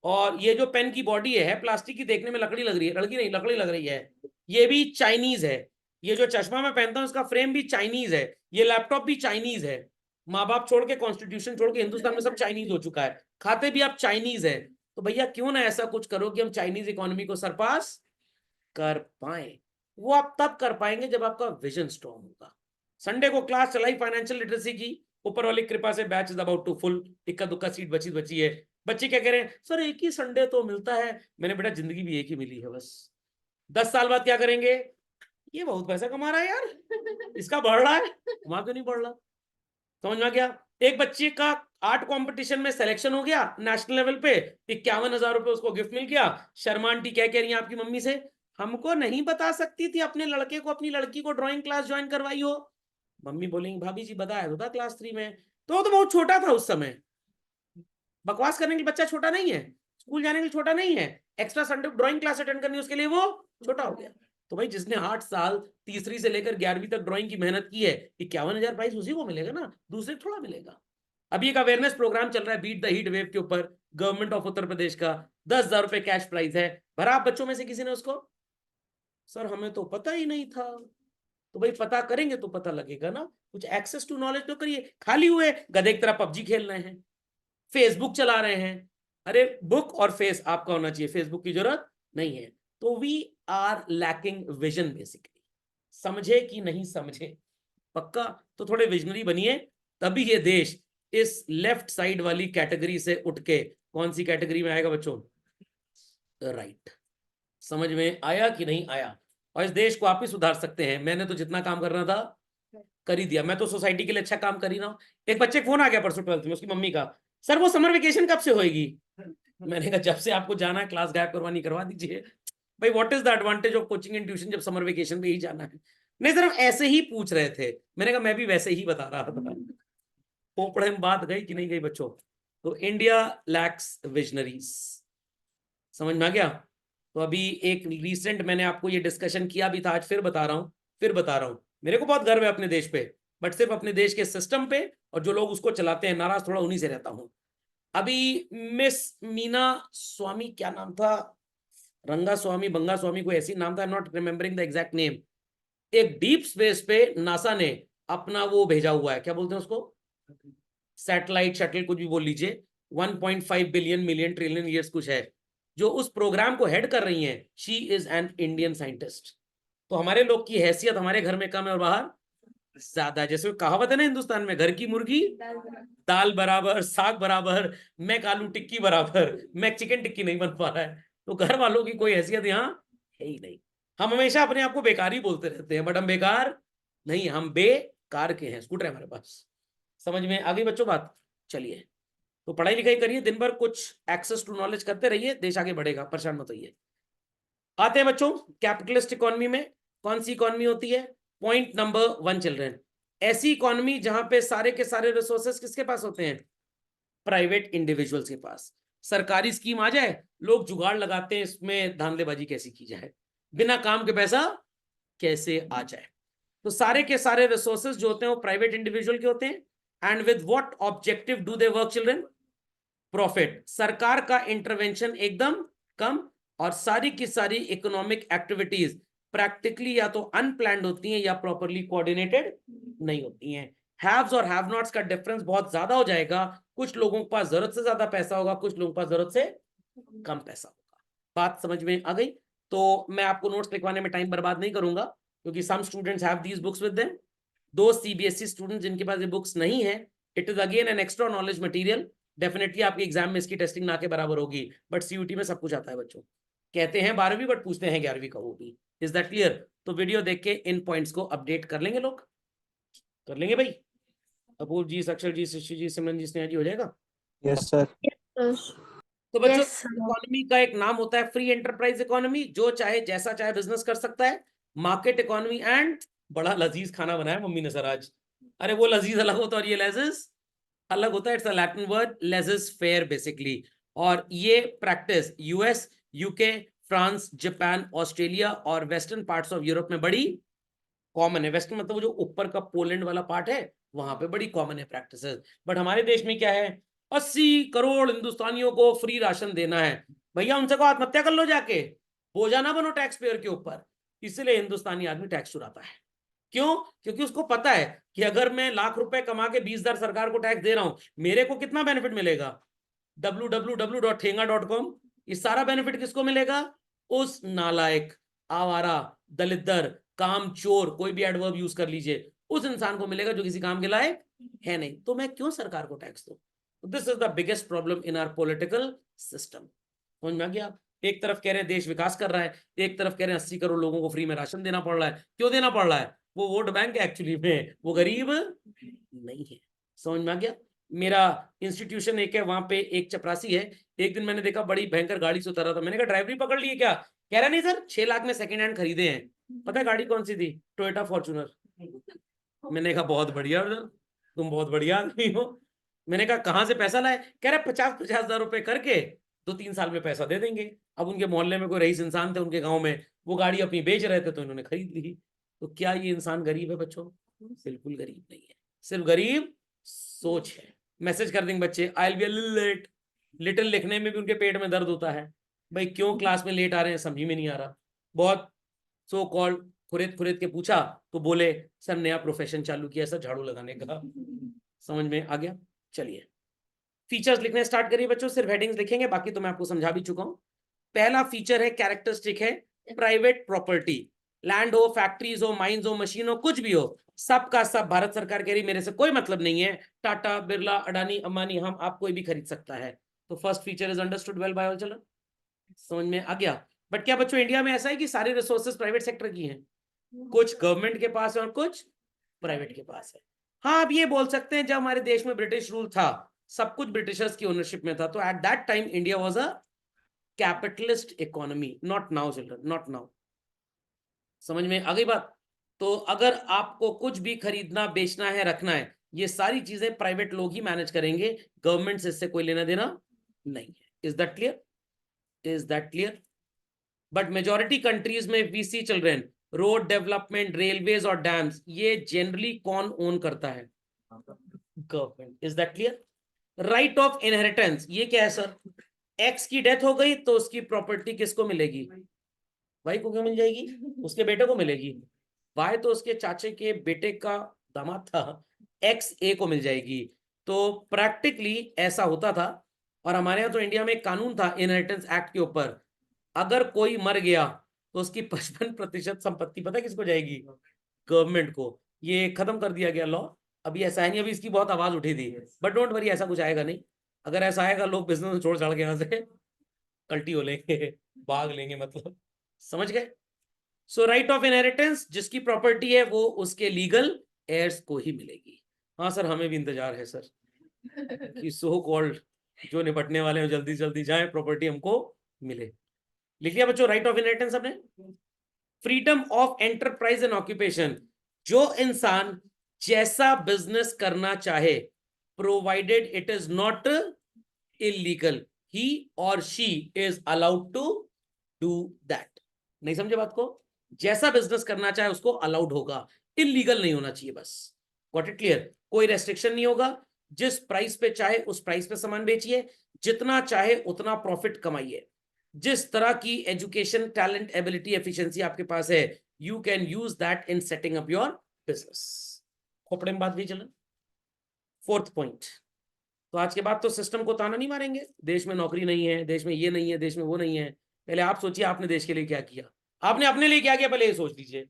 और ये जो पेन की बॉडी है प्लास्टिक की, देखने में लकड़ी लग रही है, लड़की नहीं लकड़ी लग रही है, ये भी चाइनीज है। ये जो चश्मा मैं पहनता हूं उसका फ्रेम भी चाइनीज है। ये लैपटॉप भी चाइनीज है। माँ बाप छोड़ के, कॉन्स्टिट्यूशन छोड़ के हिंदुस्तान में सब चाइनीज हो चुका है। खाते भी आप चाइनीज है। तो भैया क्यों ना ऐसा कुछ करो कि हम चाइनीज इकोनॉमी को सरपास कर पाए। वो आप तब कर पाएंगे जब आपका विजन स्ट्रॉन्ग होगा। संडे को क्लास चलाई फाइनेंशियल लिटरेसी की, ऊपर वाली कृपा से batch is about to full. इक्का दुक्का सीट बची बची है। बच्चे क्या कह रहे हैं, सर एक ही संडे तो मिलता है। मैंने बेटा जिंदगी भी एक ही मिली है बस। 10 साल बाद क्या करेंगे? ये बहुत पैसा कमा रहा है यार, इसका बढ़ रहा है, वहां क्यों नहीं बढ़ रहा? समझ में आ गया? एक बच्चे का आर्ट कंपटीशन में सिलेक्शन हो गया नेशनल लेवल पे, 51,000 रुपए उसको गिफ्ट मिल गया। शर्मा आंटी क्या कह रही है आपकी मम्मी से, हमको नहीं बता सकती थी अपने लड़के को, अपनी लड़की को ड्राइंग क्लास ज्वाइन करवाई हो। मम्मी बोलेंगी भाभी जी बताया तो था क्लास 3 में। तो वो तो बहुत छोटा था उस समय। बकवास करने के लिए बच्चा छोटा नहीं है, स्कूल जाने के लिए छोटा नहीं है, extra Sunday drawing class attend करनी उसके लिए वो छोटा हो गया। तो भाई जिसने 8 साल तीसरी से लेकर 11वीं तक ड्राइंग की मेहनत की है, 51,000 प्राइस उसी को मिलेगा ना, दूसरे थोड़ा मिलेगा। अभी एक अवेयरनेस प्रोग्राम चल रहा है बीट द हीट वेव के ऊपर, गवर्नमेंट ऑफ उत्तर प्रदेश का। 10,000 रुपए कैश प्राइज है। भरा आप बच्चों में से किसी ने उसको? सर हमें तो पता ही नहीं था। तो भाई पता करेंगे तो पता लगेगा ना, कुछ एक्सेस टू नॉलेज तो करिए। खाली हुए गधे की तरह पबजी खेल रहे हैं, फेसबुक चला रहे हैं। अरे बुक और फेस आपका होना चाहिए, फेसबुक की जरूरत नहीं है। तो we are lacking vision basically. समझे कि नहीं समझे? पक्का? तो थोड़े विजनरी बनिए, तभी ये देश इस लेफ्ट साइड वाली कैटेगरी से उठ के कौन सी कैटेगरी में आएगा बच्चों? राइट। समझ में आया कि नहीं आया? और इस देश को आप ही सुधार सकते हैं। मैंने तो जितना काम करना था कर ही दिया। मैं तो सोसाइटी के लिए अच्छा काम कर ही रहा हूँ। एक बच्चे फोन आ गया परसों 12th में, उसकी मम्मी का, सर वो समर वेकेशन कब से होएगी? मैंने कहा जब से आपको जाना है, क्लास गायब करवानी करवा दीजिए। भाई what is the advantage of coaching and tuition जब समर वेकेशन पे ही जाना है? नहीं सर हम ऐसे ही पूछ रहे थे। मैंने कहा मैं भी वैसे ही बता रहा था। पोपड़े में बात गई कि नहीं गई बच्चों? तो इंडिया लैक्स विजनरीज। समझ में आ गया? तो अभी एक रिसेंट मैंने आपको ये डिस्कशन किया भी था, आज फिर बता रहा हूं। मेरे को बहुत गर्व है अपने देश पे, बट सिर्फ अपने देश के सिस्टम पे, और जो लोग उसको चलाते हैं नाराज थोड़ा उन्हीं से रहता हूं। अभी मिस मीना स्वामी, क्या नाम था, रंगा स्वामी बंगा स्वामी, कोई ऐसी नाम था, not remembering the exact name. एक डीप स्पेस पे नासा ने अपना वो भेजा हुआ है, क्या बोलते हैं उसको, सैटेलाइट शटल कुछ भी बोल लीजिए, 1.5 बिलियन मिलियन ट्रिलियन ईयर्स कुछ है, जो उस प्रोग्राम को हेड कर रही हैं। She is an Indian scientist. तो हमारे लोग की हैसियत हमारे घर में कम है और बाहर ज्यादा है। जैसे कहावत है ना हिंदुस्तान में, घर की मुर्गी दाल बराबर, साग बराबर, मैं आलू टिक्की बराबर, मैं चिकन टिक्की नहीं बन पा रहा है। तो घर वालों की कोई हैसियत यहाँ है ही नहीं। हम हमेशा अपने आप को बेकार ही बोलते रहते हैं, बट हम बेकार नहीं, हम बेकार के हैं। स्कूटर है हमारे पास। समझ में आ गई बच्चों बात? चलिए, तो पढ़ाई लिखाई करिए, दिन भर कुछ एक्सेस टू नॉलेज करते रहिए, देश आगे बढ़ेगा, परेशान मत होइए। आते हैं बच्चों कैपिटलिस्ट इकोनॉमी में। कौन सी इकोनॉमी होती है? पॉइंट नंबर 1 चल रहे हैं। ऐसी इकोनॉमी जहां पे सारे के सारे रिसोर्सेस किसके पास होते हैं? प्राइवेट इंडिविजुअल्स के पास। सरकारी स्कीम आ जाए, लोग जुगाड़ लगाते हैं इसमें धांधलेबाजी कैसी की जाए, बिना काम के पैसा कैसे आ जाए। तो सारे के सारे रिसोर्सेज जो होते हैं वो प्राइवेट इंडिविजुअल के होते हैं। And with what objective do they work children? Profit. सरकार का इंटरवेंशन एकदम कम, और सारी की सारी इकोनॉमिक एक्टिविटीज प्रैक्टिकली या तो अनप्लान्ड होती हैं या प्रॉपरली कोऑर्डिनेटेड नहीं होती हैं। हैव्स और हैव नॉट्स का डिफरेंस बहुत ज्यादा हो जाएगा। कुछ लोगों के पास जरूरत से ज्यादा पैसा होगा, कुछ लोगों के पास जरूरत से कम पैसा होगा। बात समझ में आ गई? तो मैं आपको नोट्स लिखवाने में टाइम बर्बाद नहीं करूंगा, क्योंकि some students have these books with them. दो सीबीएसई स्टूडेंट्स जिनके पास ये बुक्स नहीं है, it is again an extra knowledge material. Definitely आपके एग्जाम में इसकी टेस्टिंग ना के बराबर होगी, बट सीयूटी में सब कुछ आता है बच्चों। कहते हैं 12वीं बट पूछते हैं 11वीं का वो भी। Is that clear? तो वीडियो देख के इन पॉइंट्स को अपडेट कर लेंगे लोग, कर लेंगे भाई। अपूर्व जी, साक्षर जी, शिशु जी, सिमरन जी, स्नेहा जी, हो जाएगा। Yes sir. तो बच्चों, Yes, sir. इकोनॉमी का एक नाम होता है फ्री एंटरप्राइज इकोनॉमी, जो चाहे जैसा चाहे बिजनेस कर सकता है। मार्केट इकोनॉमी एंड बड़ा लजीज खाना बनाया मम्मी ने सर आज। अरे वो लजीज अलग होता है और ये लेजिज अलग होता है। It's a Latin word, laissez faire basically. और ये practice US, UK, France, Japan, Australia और वेस्टर्न पार्ट्स ऑफ यूरोप में बड़ी कॉमन है। वेस्टर्न मतलब वो जो ऊपर का पोलैंड वाला पार्ट है, वहां पे बड़ी कॉमन है प्रैक्टिस। बट हमारे देश में क्या है, 80 करोड़ हिंदुस्तानियों को फ्री राशन देना है। भैया उनसे को आत्महत्या कर लो जाके, बोझा ना बनो टैक्स पेयर के ऊपर। इसलिए हिंदुस्तानी आदमी टैक्स चुराता है। क्यों? क्योंकि उसको पता है कि अगर मैं लाख रुपए कमा के 20,000 सरकार को टैक्स दे रहा हूं, मेरे को कितना बेनिफिट मिलेगा? www.thenga.com। ये सारा बेनिफिट किसको मिलेगा? उस नालायक, आवारा, दलिद्दर, कामचोर, कोई भी एडवर्ब यूज कर लीजिए, उस इंसान को मिलेगा जो किसी काम के लायक है नहीं। तो मैं क्यों सरकार को टैक्स दूं? This is the biggest problem in our political system. समझ में आ गया? एक तरफ कह रहे हैं देश विकास कर रहा है, एक तरफ कह रहे हैं 80 करोड़ लोगों को फ्री में राशन देना पड़ रहा है। क्यों देना पड़ रहा है? वो वोट बैंक है एक्चुअली में, वो गरीब नहीं है। समझ में आ गया? मेरा इंस्टीट्यूशन एक है, वहां पे एक चपरासी है। एक दिन मैंने देखा बड़ी भयंकर गाड़ी से उतरा था। मैंने कहा ड्राइवरी पकड़ ली है क्या? कह रहा नहीं सर, 6 लाख में सेकंड हैंड खरीदे हैं। पता है गाड़ी कौन सी थी? Toyota Fortuner. मैंने कहा बहुत बढ़िया सर, तुम बहुत बढ़िया आदमी हो। मैंने कहा कहाँ से पैसा लाए? कह रहे 50-50 हजार रुपए करके 2-3 साल में पैसा दे देंगे। अब उनके मोहल्ले में कोई रईस इंसान थे उनके गांव में, वो गाड़ी अपनी बेच रहे थे तो इन्होंने खरीद ली। तो क्या ये इंसान गरीब है बच्चों? बिल्कुल गरीब नहीं है, सिर्फ गरीब सोच है। मैसेज कर देंगे बच्चे I will be a little late. Little लिखने में भी उनके पेट में दर्द होता है। भाई क्यों क्लास में लेट आ रहे हैं समझ में नहीं आ रहा। बहुत सो कॉल्ड खुरेद खुरेद के पूछा तो बोले सर नया प्रोफेशन चालू किया सर, झाड़ू लगाने का। समझ में आ गया? चलिए फीचर्स लिखने स्टार्ट करिए बच्चों। सिर्फ हेडिंग्स लिखेंगे, बाकी तो मैं आपको समझा भी चुका हूं। पहला फीचर है, कैरेक्टरिस्टिक है, प्राइवेट प्रॉपर्टी। लैंड हो, फैक्ट्रीज हो, माइंस हो, मशीन हो, कुछ भी हो, सबका सब भारत सरकार कह रही मेरे से कोई मतलब नहीं है। टाटा, बिरला, अडानी, अंबानी, हम आप कोई भी खरीद सकता है। तो first feature is understood well by all. चलो समझ में आ गया? बट क्या बच्चों इंडिया में ऐसा है कि सारे रिसोर्सेज प्राइवेट सेक्टर की हैं? कुछ गवर्नमेंट के पास है और कुछ प्राइवेट के पास है। हाँ आप ये बोल सकते हैं जब हमारे देश में ब्रिटिश रूल था, सब कुछ ब्रिटिशर्स की ओनरशिप में था, तो at that time India was a capitalist economy. Not now children, not now. समझ में आ गई बात? तो अगर आपको कुछ भी खरीदना, बेचना है, रखना है, ये सारी चीजें प्राइवेट लोग ही मैनेज करेंगे, गवर्नमेंट से इससे कोई लेना देना नहीं है। Is that clear? Is that clear? But majority countries में वीसी चिल्ड्रन, रोड डेवलपमेंट, रेलवेज और डैम्स, ये जनरली कौन ओन करता है? Government. Is that clear? Right of inheritance, ये क्या है सर? एक्स की डेथ हो गई तो उसकी प्रॉपर्टी किसको मिलेगी? भाई को क्यों मिल जाएगी? उसके बेटे को मिलेगी। वाई तो उसके चाचे के बेटे का दामाद था, एक्स ए को मिल जाएगी। तो प्रैक्टिकली ऐसा होता था। और हमारे यहाँ तो इंडिया में एक कानून था इनहेरिटेंस एक्ट के ऊपर, अगर कोई मर गया तो उसकी 55% संपत्ति पता है किसको जाएगी? गवर्नमेंट को। ये खत्म कर दिया गया लॉ। अभी ऐसा है नहीं, अभी इसकी बहुत आवाज उठी थी, बट डोंट वरी ऐसा कुछ आएगा नहीं। अगर ऐसा आएगा लोग बिजनेस छोड़ छाड़ के यहाँ से कल्टी हो लेंगे, भाग लेंगे मतलब। समझ गए? सो राइट ऑफ इनहेरिटेंस, जिसकी प्रॉपर्टी है वो उसके लीगल एयर्स को ही मिलेगी। हाँ सर हमें भी इंतजार है सर कि सो कॉल्ड जो निपटने वाले हैं जल्दी जल्दी जाए, प्रॉपर्टी हमको मिले। लिख लिया बच्चों राइट ऑफ इनहेरिटेंस हमने? Freedom of enterprise and occupation, जो इंसान जैसा बिजनेस करना चाहे, provided it is not illegal, he और she is allowed to do that. नहीं समझे बात को? जैसा बिजनेस करना चाहे उसको अलाउड होगा, इलीगल नहीं होना चाहिए बस। Got it clear? कोई रेस्ट्रिक्शन नहीं होगा। जिस प्राइस पे चाहे उस प्राइस पे सामान बेचिए, जितना चाहे उतना प्रॉफिट कमाइए। जिस तरह की एजुकेशन, टैलेंट, एबिलिटी, एफिशिएंसी आपके पास है, you can use that in setting up your business. खोपड़े में बात भी चलन। फोर्थ पॉइंट, तो आज के बाद तो सिस्टम को ताना नहीं मारेंगे, देश में नौकरी नहीं है, देश में ये नहीं है, देश में वो नहीं है। पहले आप सोचिए आपने देश के लिए क्या किया, आपने अपने लिए क्या किया, पहले ये सोच लीजिए।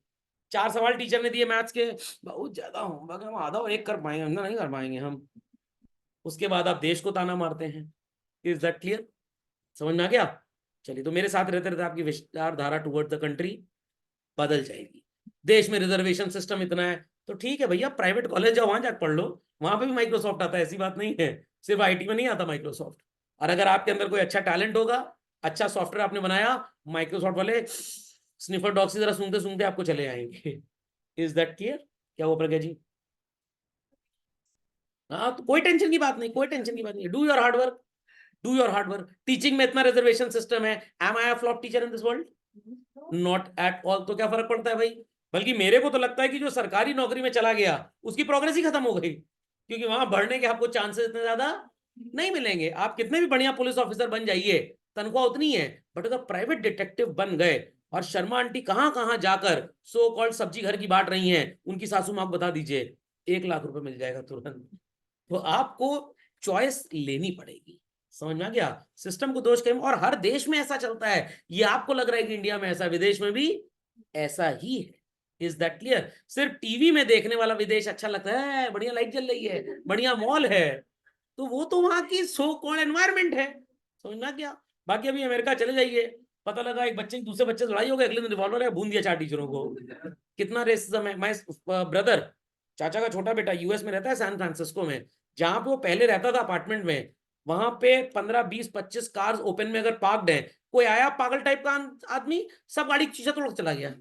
4 सवाल टीचर ने दिए मैथ्स के, बहुत ज्यादा होमवर्क, हम आधा और एक कर पाएंगे, हम नहीं कर पाएंगे हम। उसके बाद आप देश को ताना मारते हैं। Is that clear? समझ में आ गया? चलिए, तो मेरे साथ रहते रहते आपकी विचारधारा टुवर्ड द कंट्री बदल जाएगी। देश में रिजर्वेशन सिस्टम इतना है तो ठीक है भैया, प्राइवेट कॉलेज जाओ, वहां जाकर पढ़ लो, वहां पे भी माइक्रोसॉफ्ट आता है, ऐसी बात नहीं है, सिर्फ आईटी में नहीं आता माइक्रोसॉफ्ट। और अगर आपके अंदर कोई अच्छा टैलेंट होगा, अच्छा सॉफ्टवेयर आपने बनाया, माइक्रोसॉफ्ट वाले स्निफर डॉग से जरा सूंघते सूंघते आपको चले आएंगे। Is that clear? क्या हुआ प्रज्ञा जी? हाँ, तो कोई टेंशन की बात नहीं, कोई टेंशन की बात नहीं, do your hard work, do your hard work. Teaching में इतना रिजर्वेशन सिस्टम है, am I a flop teacher in this world? Not at all. तो क्या फर्क पड़ता है भाई? बल्कि मेरे को तो लगता है कि जो सरकारी नौकरी में चला गया उसकी प्रोग्रेस ही खत्म हो गई, क्योंकि वहां बढ़ने के आपको चांसेस इतने ज्यादा नहीं मिलेंगे। आप कितने भी बढ़िया पुलिस ऑफिसर बन जाइए, तनख्वाह उतनी है। बट अगर प्राइवेट डिटेक्टिव बन गए, और शर्मा आंटी कहां कहां जाकर सो कॉल्ड सब्जी घर की बांट रही हैं, उनकी सासू मां को बता दीजिए, 1 लाख रुपए मिल जाएगा तुरंत। तो आपको चॉइस लेनी पड़ेगी। समझ में आ गया? सिस्टम को दोष कहें, और हर देश में ऐसा चलता है। ये आपको लग रहा है कि इंडिया में ऐसा, विदेश में भी ऐसा ही है। Is that clear? सिर्फ टीवी में देखने वाला विदेश अच्छा लगता है, बढ़िया लाइट जल रही है, बढ़िया मॉल है, तो वो तो वहां की सो कॉल्ड एनवायरमेंट है। समझ में आ गया? बाकी अभी अमेरिका चले जाइए, पता लगा एक बच्चे की दूसरे बच्चे से लड़ाई हो गई, अगले दिन रिवॉल्वर है, भून दिया 4 टीचरों को। कितना रेसिज्म है। माय ब्रदर, चाचा का छोटा बेटा यूएस में रहता है, सैन फ्रांसिस्को में, जहां पे वो पहले रहता था अपार्टमेंट में, वहां पे 15 20 25 कार्स ओपन में अगर पार्क्ड है, कोई आया पागल टाइप का आदमी, सब गाड़ी की शीशा तोड़ के चला गया।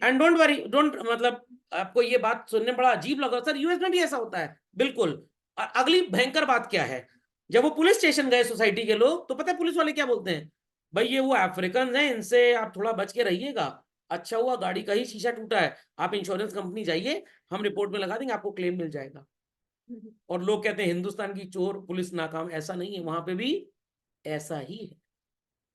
एंड डोंट वरी, डोंट, मतलब आपको ये बात सुनने में बड़ा अजीब लगा सर, यूएस में भी ऐसा होता है बिल्कुल। अगली भयंकर बात क्या है, जब वो पुलिस स्टेशन गए सोसाइटी के लोग, तो पता है पुलिस वाले क्या बोलते हैं? भाई ये वो अफ्रीकन है, इनसे आप थोड़ा बच के रहिएगा। अच्छा हुआ गाड़ी का ही शीशा टूटा है, आप इंश्योरेंस कंपनी जाइए, हम रिपोर्ट में लगा देंगे, आपको क्लेम मिल जाएगा। और लोग कहते हैं हिंदुस्तान की चोर पुलिस नाकाम, ऐसा नहीं है, वहां पे भी ऐसा ही है।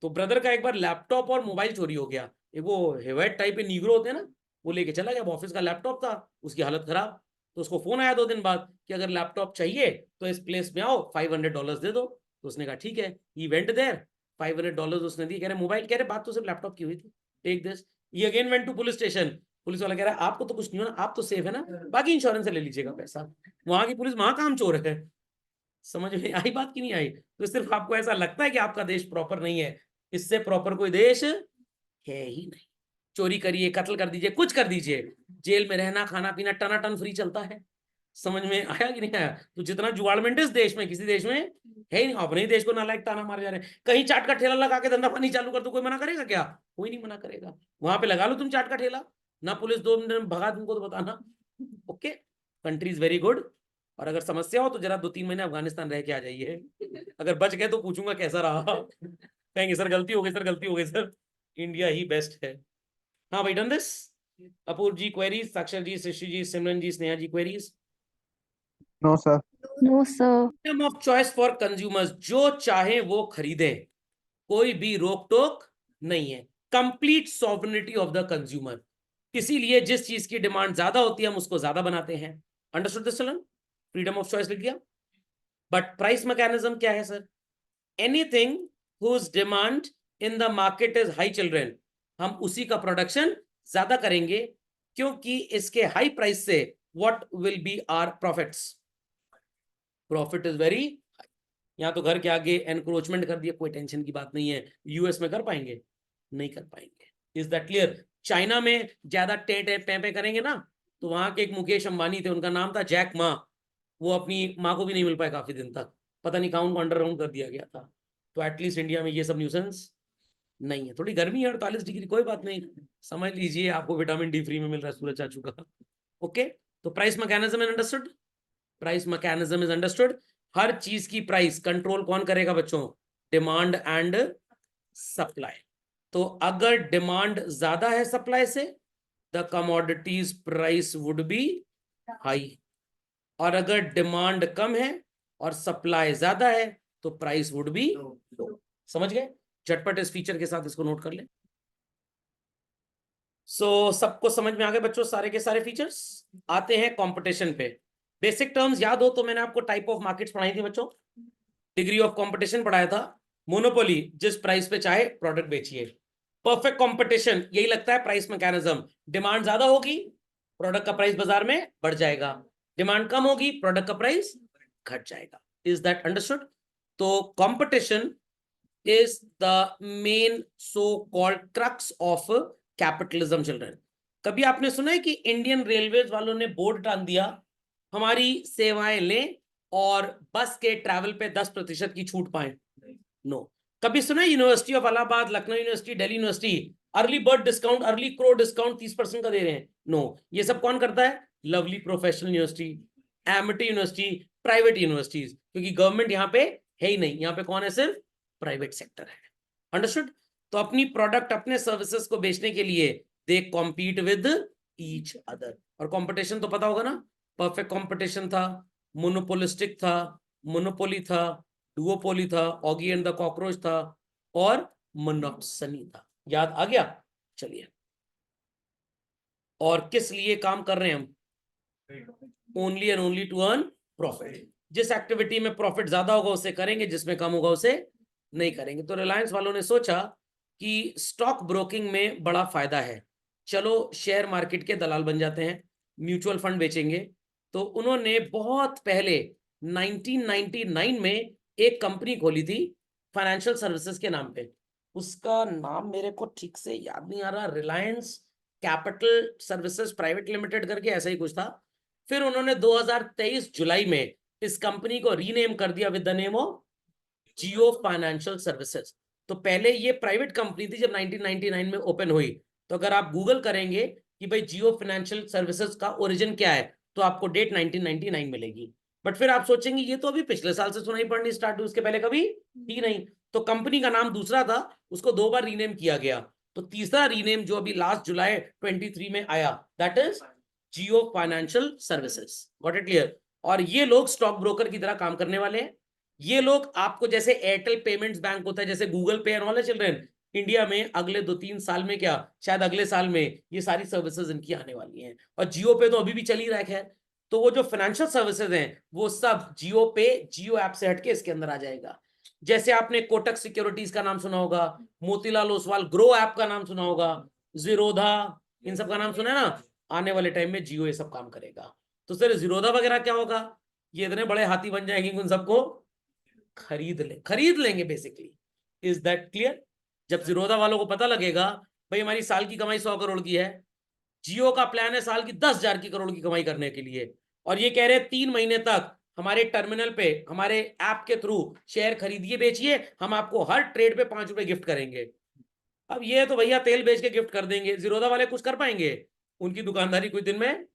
तो ब्रदर का एक बार लैपटॉप और मोबाइल चोरी हो गया। एक वो हेवेट टाइप के नीग्रो होते हैं ना, वो लेके चला गया, ऑफिस का लैपटॉप था, उसकी हालत खराब। तो उसको फोन आया 2 दिन बाद कि अगर लैपटॉप चाहिए तो इस प्लेस में आओ, $500 दे दो। तो उसने कहा ठीक है, ही वेंट देयर, $500 उसने दिए। कह रहे मोबाइल, कह रहे बात तो सिर्फ लैपटॉप की हुई थी, टेक दिस। ये again went to police station, police वाला कह रहा है आपको तो कुछ नहीं हो ना, आप तो सेफ है ना, बाकी इंश्योरेंस से ले लीजिएगा पैसा। वहां की पुलिस वहां काम चोर है। समझ में आई बात की नहीं आई? तो सिर्फ आपको ऐसा लगता है कि आपका देश प्रॉपर नहीं है, इससे प्रॉपर कोई देश है ही नहीं। चोरी करिए, कत्ल कर दीजिए, कुछ कर दीजिए, जेल में रहना, खाना पीना टनाटन फ्री चलता है। समझ में आया कि नहीं आया? तो जितना जुगाड़मेंट इस देश में किसी देश में है ही नहीं। अपने ही देश को नालायक ताना मारे जा रहे हैं। कहीं चाट का ठेला लगा के धंधा पानी चालू कर दो, कोई मना करेगा क्या? कोई नहीं मना करेगा। वहां पे लगा लो तुम चाट का ठेला, ना पुलिस 2 मिनट में भगा तुमको तो बताना। Okay, country is very good. और अगर समस्या हो तो जरा 2 3 महीने अफगानिस्तान रह के आ जाइए, अगर बच गए तो पूछूंगा कैसा रहा। कहेंगे सर गलती हो गई, सर गलती हो गई सर, इंडिया ही बेस्ट है। हाँ भाई, done this. Apoorv ji queries, Sakshar ji, Shashi ji, Simran ji, Sneha ji queries. No sir. No sir. Freedom of choice for consumers, जो चाहे वो खरीदे, कोई भी रोक टोक नहीं है। Complete sovereignty of the consumer. इसीलिए जिस चीज की डिमांड ज्यादा होती है हम उसको ज्यादा बनाते हैं। Understood this children? Freedom of choice लिख दिया। बट प्राइस मैकेनिज्म क्या है sir? Anything whose demand in the market is high children, हम उसी का प्रोडक्शन ज्यादा करेंगे, क्योंकि इसके हाई प्राइस से what will be our profits? Profit is very. यहाँ तो घर के आगे एनक्रोचमेंट कर दिया, कोई टेंशन की बात नहीं है। यूएस में कर पाएंगे? नहीं कर पाएंगे। Is that clear? चाइना में ज्यादा टे टे पे पे करेंगे ना, तो वहां के एक मुकेश अंबानी थे, उनका नाम था जैक मा, वो अपनी माँ को भी नहीं मिल पाए काफी दिन तक, पता नहीं कहाँ उनको अंडरग्राउंड कर दिया गया था। तो एटलीस्ट इंडिया में ये सब न्यूसेंस नहीं है। थोड़ी गर्मी है 48 डिग्री, कोई बात नहीं, समझ लीजिए आपको विटामिन डी फ्री में मिल रहा है सूरज चाचू का। ओके, तो price mechanism is understood. Price mechanism is understood. हर चीज की प्राइस कंट्रोल कौन करेगा बच्चों? Demand and supply. तो अगर डिमांड ज्यादा है सप्लाई से, the commodities price would be high. और अगर डिमांड कम है और सप्लाई ज्यादा है तो प्राइस वुड बी लो। समझ गए? झटपट इस फीचर के साथ इसको नोट कर ले। सबको समझ में आ गए बच्चों सारे के सारे फीचर्स? आते हैं कंपटीशन पे। बेसिक टर्म्स याद हो तो मैंने आपको टाइप ऑफ मार्केट्स पढ़ाई थी बच्चों, डिग्री ऑफ कंपटीशन पढ़ाया था। मोनोपोली, जिस प्राइस पे चाहे प्रोडक्ट बेचिए। परफेक्ट कंपटीशन, यही लगता है प्राइस मैकेनिज्म। डिमांड ज्यादा होगी, प्रोडक्ट का प्राइस बाजार में बढ़ जाएगा, डिमांड कम होगी, प्रोडक्ट का प्राइस घट जाएगा। Is that understood? तो competition is the main so called crux of capitalism children. कभी आपने सुना है कि इंडियन रेलवेज वालों ने बोर्ड टांग दिया हमारी सेवाएं लें और बस के ट्रैवल पे 10% की छूट पाएं? नो. कभी सुना है university of Allahabad, Lucknow university, Delhi university early bird discount, early crow discount 30% का दे रहे हैं? नो. ये सब कौन करता है? Lovely professional university, Amity university, private universities, क्योंकि गवर्नमेंट यहाँ पे है ही नहीं. यहाँ पे कौन है? सिर्फ प्राइवेट सेक्टर है. अंडरस्टूड? तो अपनी प्रोडक्ट, अपने सर्विसेज को बेचने के लिए दे कॉम्पीट विद ईच अदर. और कंपटीशन तो पता होगा ना, परफेक्ट कंपटीशन था, मोनोपोलिस्टिक था, मोनोपोली था, डुओपोली था, ऑगी एंड द कॉकरोच था, और मोनोक्सनी था. याद आ गया? चलिए. और किस लिए काम कर रहे हैं हम? Only and only to earn profit. जिस एक्टिविटी में प्रॉफिट ज्यादा होगा उसे करेंगे, जिसमें कम होगा उसे नहीं करेंगे. तो रिलायंस वालों ने सोचा कि स्टॉक ब्रोकिंग में बड़ा फायदा है, चलो शेयर मार्केट के दलाल बन जाते हैं, म्यूचुअल फंड बेचेंगे. तो उन्होंने बहुत पहले 1999 में एक कंपनी खोली थी फाइनेंशियल सर्विसेज के नाम पे. उसका नाम मेरे को ठीक से याद नहीं आ रहा, Reliance capital services private limited करके ऐसा ही कुछ था. फिर उन्होंने 2023 जुलाई में इस कंपनी को रीनेम कर दिया with the name of Jio financial services. तो पहले ये प्राइवेट कंपनी थी जब 1999 में ओपन हुई. तो अगर आप गूगल करेंगे कि भाई जियो फाइनेंशियल सर्विसेज का ओरिजिन क्या है, तो आपको डेट 1999 मिलेगी. बट फिर आप सोचेंगे ये तो अभी पिछले साल से सुनाई पड़नी स्टार्ट हुई, उसके पहले कभी ही नहीं. तो कंपनी का नाम दूसरा था, उसको 2 बार रीनेम किया गया. तो तीसरा रीनेम जो अभी लास्ट जुलाई 23 में आया, that is Jio financial services. Got it clear? और ये लोग स्टॉक ब्रोकर की तरह काम करने वाले हैं. ये लोग आपको, जैसे एयरटेल पेमेंट्स बैंक होता है, जैसे गूगल पे एंड ऑल चिल्ड्रन, इंडिया में अगले 2-3 साल में, क्या शायद अगले साल में, ये सारी सर्विसेज इनकी आने वाली हैं. और जियो पे तो अभी भी चल ही रहा है. तो वो जो फाइनेंशियल सर्विसेज हैं वो सब जियो पे, जियो ऐप से हटके इसके अंदर आ जाएगा. जैसे आपने कोटक सिक्योरिटीज का नाम सुना होगा, मोतीलाल ओसवाल ग्रो ऐप का नाम सुना होगा, जीरोधा, इन सब का नाम सुना है ना. आने वाले टाइम में जियो ये सब काम करेगा. तो सर जीरोधा वगैरह क्या होगा? ये इतने बड़े हाथी बन जाएंगे, उन सबको खरीद लेंगे बेसिकली. Is that clear? जब जीरोधा वालों को पता लगेगा भाई हमारी साल की कमाई 100 करोड़ की है, जियो का प्लान है साल की 10,000 की करोड़ की कमाई करने के लिए, और ये कह रहे हैं 3 महीने तक हमारे टर्मिनल पे, हमारे ऐप के थ्रू शेयर खरीदिए बेचिए, हम आपको हर ट्रेड पे 5 रुपए गिफ्ट करेंगे. अब ये तो भैया तेल बेच के गिफ्ट कर देंगे, जीरोधा वाले कुछ कर पाएंगे? उनकी दुकानदारी कुछ दिन में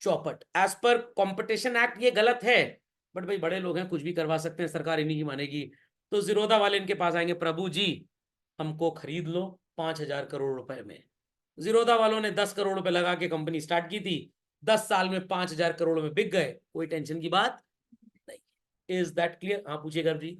चौपट. एज पर कॉम्पिटिशन एक्ट ये गलत है, बट भाई बड़े लोग हैं, कुछ भी करवा सकते हैं, सरकार इन्हीं की मानेगी. तो जीरोधा वाले इनके पास आएंगे, प्रभु जी हमको खरीद लो 5,000 करोड़ रुपए में. जीरोधा वालों ने 10 करोड़ रुपए लगा के कंपनी स्टार्ट की थी, 10 साल में 5,000 करोड़ में बिक गए, कोई टेंशन की बात नहीं. Is that clear? हाँ पूछिएगा जी.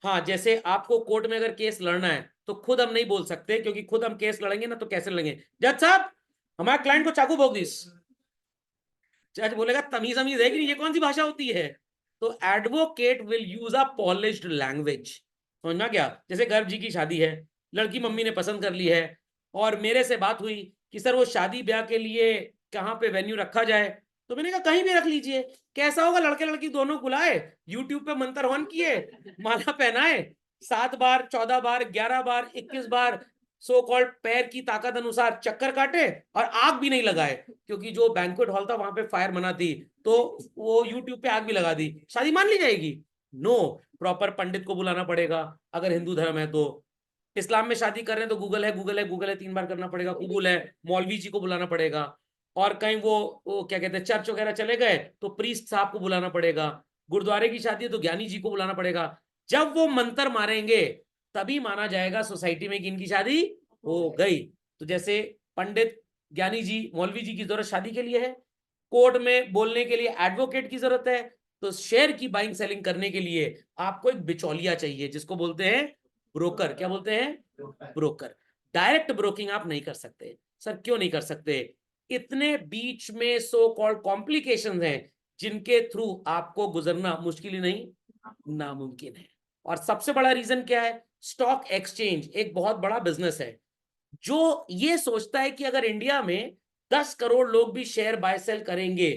हाँ, जैसे आपको कोर्ट में अगर केस लड़ना है तो खुद हम नहीं बोल सकते, क्योंकि खुद हम केस लड़ेंगे ना तो कैसे लड़ेंगे? जज साहब हमारे क्लाइंट को चाकू भोग दिस. जज बोलेगा तमीज अमीज है कि नहीं, ये कौन सी भाषा होती है? तो advocate will use a polished language. समझना क्या? जैसे गर्भ जी की शादी है, लड़की मम्मी ने पसंद कर ली है, और मेरे से बात हुई कि सर वो शादी ब्याह के लिए कहाँ पे वेन्यू रखा जाए, तो मैंने कहा कहीं भी रख लीजिए. कैसा होगा? लड़के लड़की दोनों बुलाए, यूट्यूब पे मंत्र हवन किए, माला पहनाए, 7 बार 14 बार 11 बार 21 बार सो कॉल्ड पैर की ताकत अनुसार चक्कर काटे, और आग भी नहीं लगाए, क्योंकि जो बैंक्वेट हॉल था वहां पे फायर मना थी, तो वो यूट्यूब पे आग भी लगा दी. शादी मान ली जाएगी? नो. प्रॉपर पंडित को बुलाना पड़ेगा अगर हिंदू धर्म है. तो इस्लाम में शादी कर रहे हैं तो गूगल है, गूगल है, गूगल है 3 बार करना पड़ेगा, कबूल है, मौलवी जी को बुलाना पड़ेगा. और कहीं वो क्या कहते हैं चर्च वगैरह चले गए तो प्रीस्ट साहब को बुलाना पड़ेगा. गुरुद्वारे की शादी है तो ज्ञानी जी को बुलाना पड़ेगा. जब वो मंत्र मारेंगे तभी माना जाएगा सोसाइटी में कि इनकी शादी हो गई. तो जैसे पंडित, ज्ञानी जी, मौलवी जी की जरूरत शादी के लिए है, कोर्ट में बोलने के लिए एडवोकेट की जरूरत है, तो शेयर की बाइंग सेलिंग करने के लिए आपको एक बिचौलिया चाहिए, जिसको बोलते हैं ब्रोकर. क्या बोलते हैं? ब्रोकर. डायरेक्ट ब्रोकिंग आप नहीं कर सकते. सर क्यों नहीं कर सकते? इतने बीच में सो कॉल्ड कॉम्प्लिकेशंस हैं जिनके थ्रू आपको गुजरना मुश्किल ही नहीं, नामुमकिन है. और सबसे बड़ा रीजन क्या है? स्टॉक एक्सचेंज एक बहुत बड़ा बिजनेस है जो ये सोचता है कि अगर इंडिया में 10 करोड़ लोग भी शेयर बाय सेल करेंगे,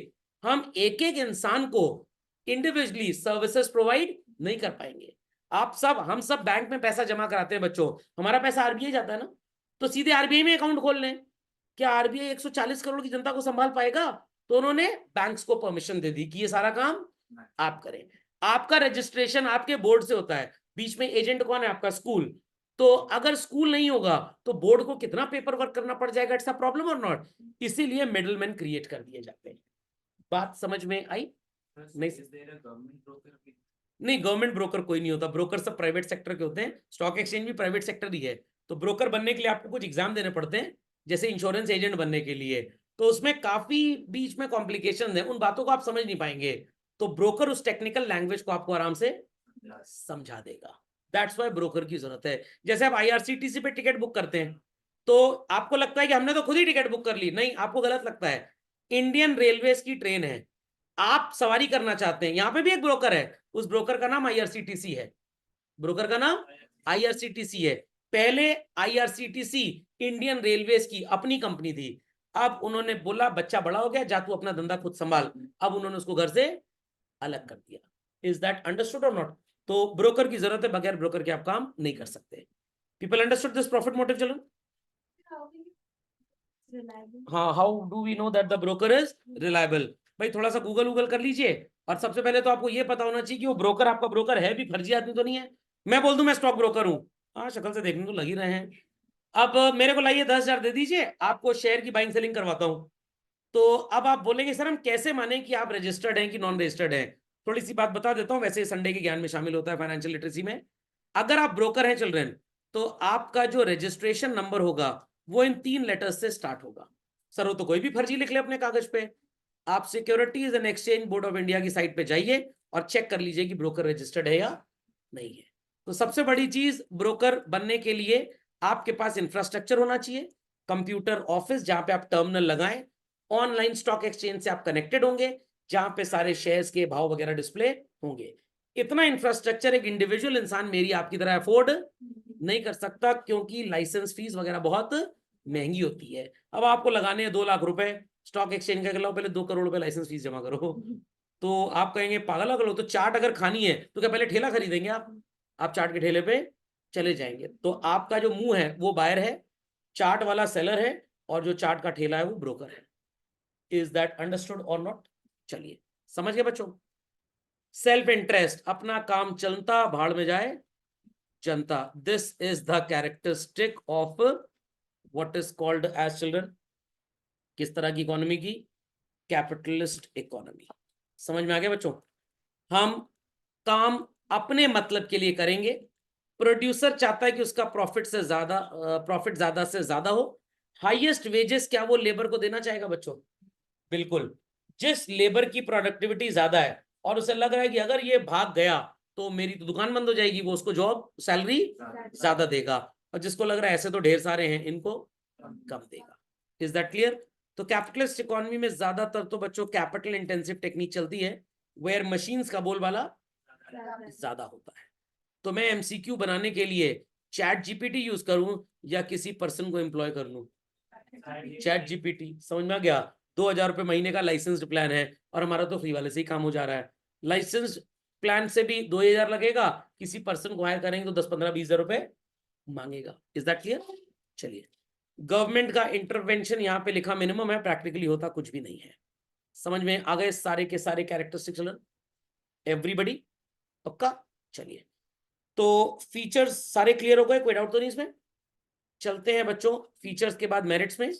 हम एक एक इंसान को इंडिविजुअली सर्विसेज प्रोवाइड नहीं कर पाएंगे। हम सब बैंक में पैसा जमा कराते हैं बच्चों, हमारा पैसा आरबीआई जाता है ना, तो सीधे आरबीआई में अकाउंट खोल लें। क्या आरबीआई 140 करोड़ की जनता को संभाल पाएगा? तो उन्होंने बैंक्स को परमिशन दे दी कि ये सारा काम आप करें। आपका रजिस्ट्रेशन आपके बोर्ड से होता है, बीच में एजेंट कौन है? आपका स्कूल। तो अगर स्कूल नहीं होगा तो बोर्ड को कितना पेपर वर्क करना पड़ जाएगा? इट्स अ प्रॉब्लम और नॉट? इसीलिए मिडलमैन क्रिएट कर दिए जाते हैं। बात समझ में आई? नहीं नहीं, गवर्नमेंट ब्रोकर कोई नहीं होता, ब्रोकर सब प्राइवेट सेक्टर के होते हैं, स्टॉक एक्सचेंज भी प्राइवेट सेक्टर ही है। तो ब्रोकर बनने के लिए आपको कुछ एग्जाम देने पड़ते हैं, जैसे इंश्योरेंस एजेंट बनने के लिए, तो उसमें काफी बीच में कॉम्प्लिकेशन है, उन बातों को आप समझ नहीं पाएंगे। तो ब्रोकर उस टेक्निकल लैंग्वेज को आपको आराम से समझा देगा। दैट्स वाई ब्रोकर की जरूरत है। जैसे आप आईआरसीटीसी पे टिकट बुक करते हैं, तो आपको लगता है कि हमने तो खुद ही टिकट बुक कर ली। नहीं, आपको गलत लगता है। इंडियन रेलवेज की ट्रेन है, आप सवारी करना चाहते हैं, यहां पे भी एक ब्रोकर है, उस ब्रोकर का नाम आईआरसीटीसी है। ब्रोकर का नाम आईआरसीटीसी है। पहले आईआरसीटीसी इंडियन रेलवेज की अपनी कंपनी थी, अब उन्होंने बोला बच्चा बड़ा हो गया, जा तू अपना धंधा खुद संभाल, अब उन्होंने उसको घर से अलग कर दिया। इज दैट अंडरस्टूड और नॉट? तो ब्रोकर की जरूरत है, बगैर ब्रोकर के आप काम नहीं कर सकते। People understood this profit motive children? हाँ, how do we know that the broker is reliable? भाई थोड़ा सा गूगल कर लीजिए, और सबसे पहले तो आपको ये पता होना चाहिए कि वो ब्रोकर आपका ब्रोकर है भी, फर्जी आदमी तो नहीं है। मैं बोल दूं मैं स्टॉक ब्रोकर हूं, हाँ शक्ल से देखने तो लग ही रहे हैं। अब मेरे को लाइए 10,000 दे दीजिए, आपको शेयर की बाइंग सेलिंग करवाता हूं। तो अब आप बोलेंगे सर हम कैसे माने कि आप रजिस्टर्ड हैं कि नॉन रजिस्टर्ड हैं? थोड़ी सी बात बता देता हूं, वैसे संडे के ज्ञान में शामिल होता है फाइनेंशियल लिटरेसी में। अगर आप ब्रोकर हैं चिल्ड्रन, तो आपका जो रजिस्ट्रेशन नंबर होगा वो इन 3 लेटर्स से स्टार्ट होगा। सर वो तो कोई भी फर्जी लिख ले अपने कागज पे। आप securities and exchange board of India की साइट पे जाइए और चेक कर लीजिए कि ब्रोकर रजिस्टर्ड है या नहीं है। तो सबसे बड़ी चीज ब्रोकर बनने के लिए आपके पास इंफ्रास्ट्रक्चर होना चाहिए, कंप्यूटर ऑफिस जहां पे आप टर्मिनल लगाएं, ऑनलाइन स्टॉक एक्सचेंज से आप कनेक्टेड होंगे जहां पे सारे शेयर्स के भाव वगैरह डिस्प्ले होंगे। इतना इंफ्रास्ट्रक्चर एक इंडिविजुअल इंसान मेरी आपकी तरह अफोर्ड नहीं कर सकता, क्योंकि लाइसेंस फीस वगैरह बहुत महंगी होती है। अब आपको लगाने हैं 2 लाख रुपए, स्टॉक एक्सचेंज का खिलाओ, पहले 2 करोड़ रुपए लाइसेंस फीस जमा करो। तो आप कहेंगे पागल अगर हो, तो चाट अगर खानी है तो क्या पहले ठेला खरीदेंगे आप चाट के ठेले पे चले जाएंगे। तो आपका जो मुंह है वो बायर है, चाट वाला सेलर है, और जो चाट का ठेला है वो ब्रोकर है। इज दैट अंडरस्टूड और नॉट? चलिए समझ गए बच्चों? सेल्फ इंटरेस्ट, अपना काम चलता भाड़ में जाए जनता, this is the characteristic of what is called as children, किस तरह की इकोनॉमी की? Capitalist economy. समझ में आ गया बच्चों? हम काम अपने मतलब के लिए करेंगे, प्रोड्यूसर चाहता है कि उसका प्रॉफिट ज्यादा से ज्यादा हो। हाईएस्ट वेजेस क्या वो लेबर को देना चाहेगा बच्चों? बिल्कुल। जिस लेबर की प्रोडक्टिविटी ज्यादा है और उसे लग रहा है कि अगर ये भाग गया तो मेरी तो दुकान बंद हो जाएगी, वो उसको जॉब सैलरी ज्यादा देगा, और जिसको लग रहा है ऐसे तो ढेर सारे हैं इनको कम देगा। Is that clear? तो कैपिटलिस्ट इकोनॉमी में ज्यादातर तो बच्चों कैपिटल इंटेंसिव टेक्निक चलती है, वेयर मशीन्स का बोलबाला ज्यादा होता है। तो मैं एमसीक्यू बनाने के लिए चैट जीपीटी यूज करूं या किसी पर्सन को एम्प्लॉय कर लूं? Chat GPT. समझ में आ गया? 2,000 रुपए महीने का लाइसेंस प्लान है, और हमारा तो फ्री वाले से ही काम हो जा रहा है। लाइसेंस प्लान से भी 2,000 लगेगा, किसी पर्सन को हायर करेंगे तो 10, 15, 20,000 रुपए मांगेगा। Is that clear? चलिए, गवर्नमेंट का इंटरवेंशन यहाँ पे लिखा मिनिमम है, प्रैक्टिकली होता कुछ भी नहीं है। समझ में आ गए सारे के सारे कैरेक्टरिस्टिक्स एवरीबॉडी? पक्का? चलिए, तो फीचर्स सारे क्लियर हो गए, कोई डाउट तो नहीं इसमें? चलते हैं बच्चों फीचर्स के बाद मेरिट्स में।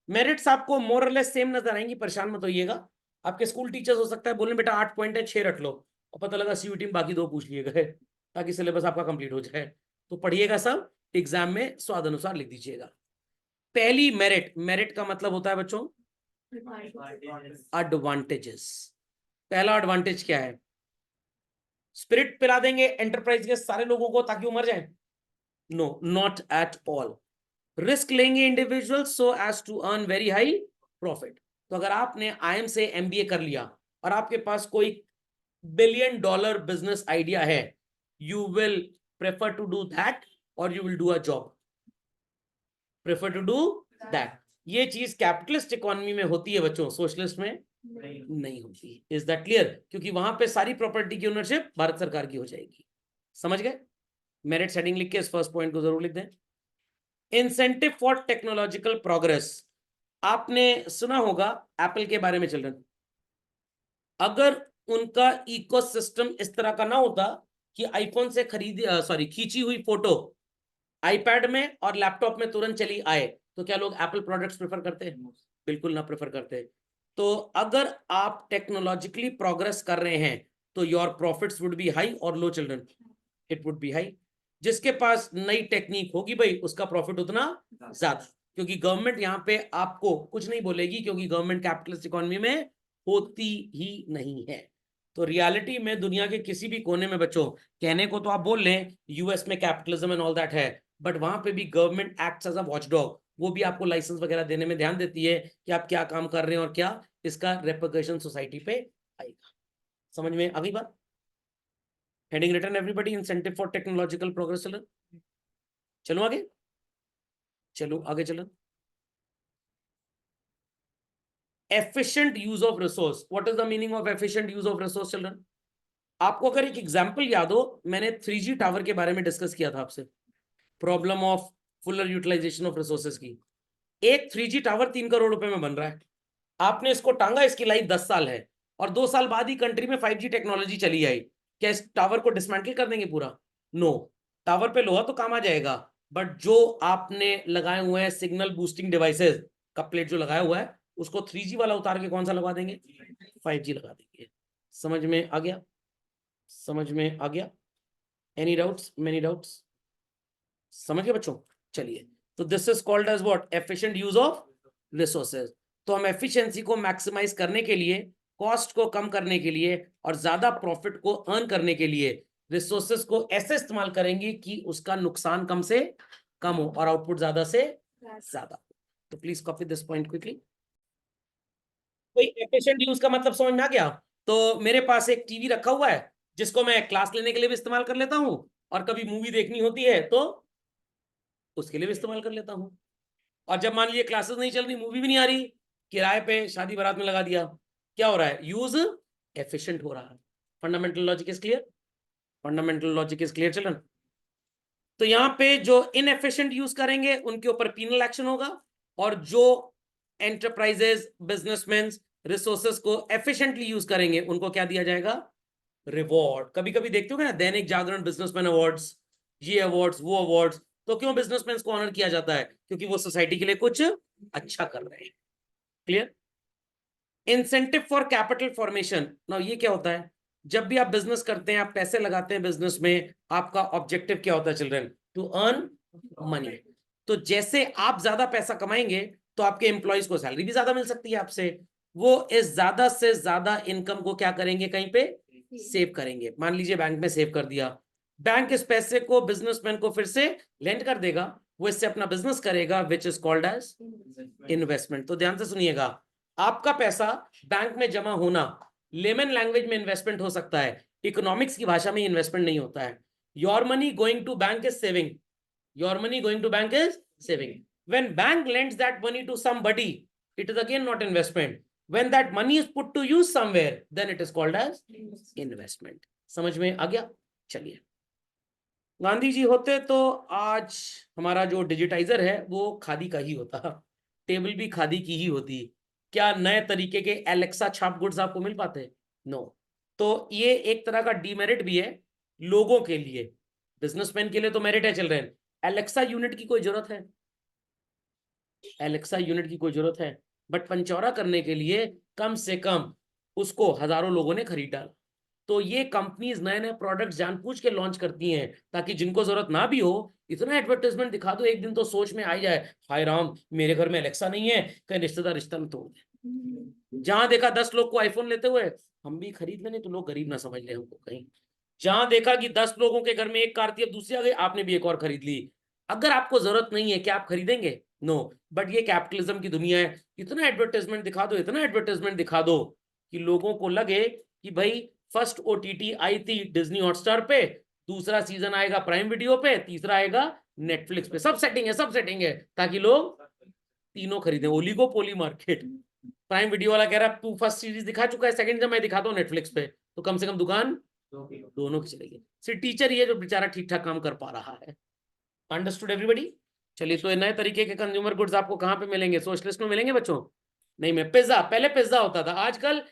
मेरिट्स आपको मोर और लेस सेम नजर आएंगी, परेशान मत होइएगा। आपके स्कूल टीचर्स हो सकता है बोले बेटा 8 पॉइंट है 6 रख लो, और पता लगा सीयूटी में बाकी 2 पूछ लिए गए, ताकि सिलेबस आपका कंप्लीट हो जाए। तो पढ़िएगा सब, एग्जाम में स्वाद अनुसार लिख दीजिएगा। पहली मेरिट, मेरिट का मतलब होता है बच्चों एडवांटेजेस। पहला एडवांटेज क्या है? स्पिरिट पिला देंगे एंटरप्राइज के सारे लोगों को ताकि वो मर जाए? No, not at all. Risk लेंगे individual so as to earn very high profit. तो अगर आपने आईएम से एमबीए कर लिया और आपके पास कोई $1 बिलियन बिजनेस आइडिया है, you will prefer to do that और you will do a job, prefer to do that. ये चीज कैपिटलिस्ट इकोनॉमी में होती है बच्चों, सोशलिस्ट में नहीं होती। Is that clear? क्योंकि वहां पे सारी प्रॉपर्टी की ओनरशिप भारत सरकार की हो जाएगी। समझ गए? मेरिट सेटिंग लिख के इस फर्स्ट पॉइंट को जरूर लिख दें। इंसेंटिव फॉर टेक्नोलॉजिकल प्रोग्रेस, आपने सुना होगा एप्पल के बारे में चिल्ड्रन। अगर उनका इकोसिस्टम इस तरह का ना होता कि आईफोन से खींची हुई फोटो आईपैड में और लैपटॉप में तुरंत चली आए, तो क्या लोग एप्पल प्रोडक्ट्स प्रेफर करते हैं? बिल्कुल ना प्रेफर करते। तो अगर आप टेक्नोलॉजिकली प्रोग्रेस कर रहे हैं तो your profits would be high और low children, it would be high. जिसके पास नई टेक्निक होगी भाई उसका प्रॉफिट उतना ज्यादा, क्योंकि गवर्नमेंट यहाँ पे आपको कुछ नहीं बोलेगी, क्योंकि गवर्नमेंट कैपिटलिस्ट इकोनॉमी में होती ही नहीं है। तो रियलिटी में दुनिया के किसी भी कोने में बच्चों, कहने को तो आप बोल लें यूएस में कैपिटलिज्म एंड ऑल दैट है, बट वहां पे भी government acts as a watchdog. वो भी आपको लाइसेंस वगैरह देने में ध्यान देती है कि आप क्या काम कर रहे हैं और क्या इसका रेपरकशन सोसाइटी पे आएगा। समझ में आ गई बात? Heading written everybody, incentive for technological progress. चलो आगे, चलो आगे चलो। Efficient use of resource, what is the meaning of efficient use of resource children? आपको अगर एक एग्जांपल याद हो, मैंने 3G टावर के बारे में डिस्कस किया था आपसे, problem of fuller utilization of resources की। एक 3G टावर 3 करोड़ रुपए में बन रहा है, आपने इसको टांगा, इसकी लाइफ 10 साल है, और 2 साल बाद ही कंट्री में 5G टेक्नोलॉजी चली आई, क्या इस टावर को डिसमेंटल कर देंगे पूरा? नो। टावर पे लोहा तो काम आ जाएगा, बट जो आपने लगाए हुए हैं सिग्नल बूस्टिंग डिवाइसेस का प्लेट जो लगाया हुआ है, उसको 3G वाला उतार के कौन सा लगा देंगे? 5G लगा देंगे। समझ में आ गया? समझ में आ गया? Any doubts? Many doubts? समझ गए बच्चों? चलिए, तो this is called as what? Efficient use of resources. तो हम एफिशिएंसी को मैक्सिमाइज करने के लिए, कॉस्ट को कम करने के लिए और ज्यादा प्रॉफिट को अर्न करने के लिए रिसोर्सेज को ऐसे इस्तेमाल करेंगे कि उसका नुकसान कम से कम हो और आउटपुट ज्यादा से ज्यादा। तो please copy this point quickly. कोई एफिशिएंट यूज का मतलब समझ में आ गया? तो मेरे पास एक टीवी रखा हुआ है जिसको मैं क्लास लेने के लिए भी इस्तेमाल कर लेता हूं, और कभी मूवी देखनी होती है तो उसके लिए भी इस्तेमाल कर लेता हूं। और जब मान लीजिए क्लासेस नहीं चल रही, मूवी भी नहीं आ रही, किराए पे शादी बारात में लगा दिया, क्या हो रहा है? यूज एफिशिएंट हो रहा है। Fundamental logic is clear? Fundamental logic is clear children? तो यहां पे जो इनएफिशिएंट यूज करेंगे उनके ऊपर पीनल एक्शन होगा, और जो एंटरप्राइजेस बिजनेसमैन रिसोर्सेस को एफिशिएंटली यूज करेंगे उनको क्या दिया जाएगा? रिवॉर्ड। कभी कभी देखते हो ना दैनिक जागरण बिजनेसमैन अवार्ड्स, ये अवार्ड्स वो अवार्ड्स, तो क्यों बिजनेसमैन को ऑनर किया जाता है? क्योंकि वो सोसाइटी के लिए कुछ अच्छा कर रहे हैं। Clear? Incentive for capital formation, ना ये क्या होता है? जब भी आप बिजनेस करते हैं, आप पैसे लगाते हैं बिजनेस में, आपका ऑब्जेक्टिव क्या होता है चिल्ड्रन? To earn money. तो जैसे आप ज्यादा पैसा कमाएंगे तो आपके एम्प्लॉयज को सैलरी भी ज्यादा मिल सकती है आपसे, वो इस ज्यादा से ज्यादा इनकम को क्या करेंगे? कहीं पे सेव करेंगे। मान लीजिए बैंक में सेव कर दिया, बैंक इस पैसे को बिजनेसमैन को फिर से लेंड कर देगा, वो इससे अपना बिजनेस करेगा, which is called as investment. तो ध्यान से सुनिएगा, आपका पैसा बैंक में जमा होना लेमन लैंग्वेज में इन्वेस्टमेंट हो सकता है, इकोनॉमिक्स की भाषा में इन्वेस्टमेंट नहीं होता है। Your money going to bank is saving, your money going to bank is saving. when bank lends that money to somebody, it is again not investment. When that money is put to use somewhere, then it is called as investment. समझ में आ गया? चलिए, गांधी जी होते तो आज हमारा जो डिजिटाइजर है वो खादी का ही होता, टेबल भी खादी की ही होती। क्या नए तरीके के एलेक्सा छाप गुड्स आपको मिल पाते? नो। तो ये एक तरह का डीमेरिट भी है लोगों के लिए, बिजनेसमैन के लिए तो मेरिट है चिल्ड्रन। एलेक्सा यूनिट की कोई जरूरत है? एलेक्सा यूनिट की कोई जरूरत है? बट पंचौरा करने के लिए कम से कम उसको हजारों लोगों ने खरीद डाला। तो ये कंपनीज नए नए प्रोडक्ट जानबूझ के लॉन्च करती हैं ताकि जिनको जरूरत ना भी हो, इतना एडवर्टाइजमेंट दिखा दो एक दिन तो सोच में आ जाए, हाय राम मेरे घर में एलेक्सा नहीं है, कहीं रिश्तेदार रिश्ता में तोड़ दे। जहां देखा 10 लोग को आईफोन लेते हुए, हम भी खरीद लेने तो लोग गरीब ना समझ ले हमको कहीं। जहां देखा कि 10 लोगों के घर में एक कार थी, अब दूसरी आ गई, आपने भी एक और खरीद ली। अगर आपको जरूरत नहीं है क्या आप खरीदेंगे? नो। बट ये कैपिटलिज्म की दुनिया है, इतना एडवर्टाइजमेंट दिखा दो, इतना एडवर्टाइजमेंट दिखा दो कि लोगों को लगे कि भाई फर्स्ट ओटीटी आई थी डिज्नी हॉटस्टार पे, दूसरा सीजन आएगा प्राइम वीडियो पे, तीसरा आएगा नेटफ्लिक्स पे, सब सेटिंग है, सब सेटिंग है ताकि लोग तीनों खरीदें। ओलिगोपोली मार्केट, प्राइम वीडियो वाला कह रहा है तू फर्स्ट सीरीज दिखा चुका है, सेकंड जब मैं दिखाता हूँ नेटफ्लिक्स पे तो कम से कम दुकान दोनों की चलेगी। सिर्फ टीचर ही है जो बेचारा ठीक ठाक काम कर पा रहा है। Understood everybody? चलिए, तो ये नए तरीके के कंज्यूमर गुड्स आपको कहाँ पे मिलेंगे? सोशलिस्ट में मिलेंगे बच्चों? नहीं, में पिज्जा, पहले पिज्जा होता था, आजकल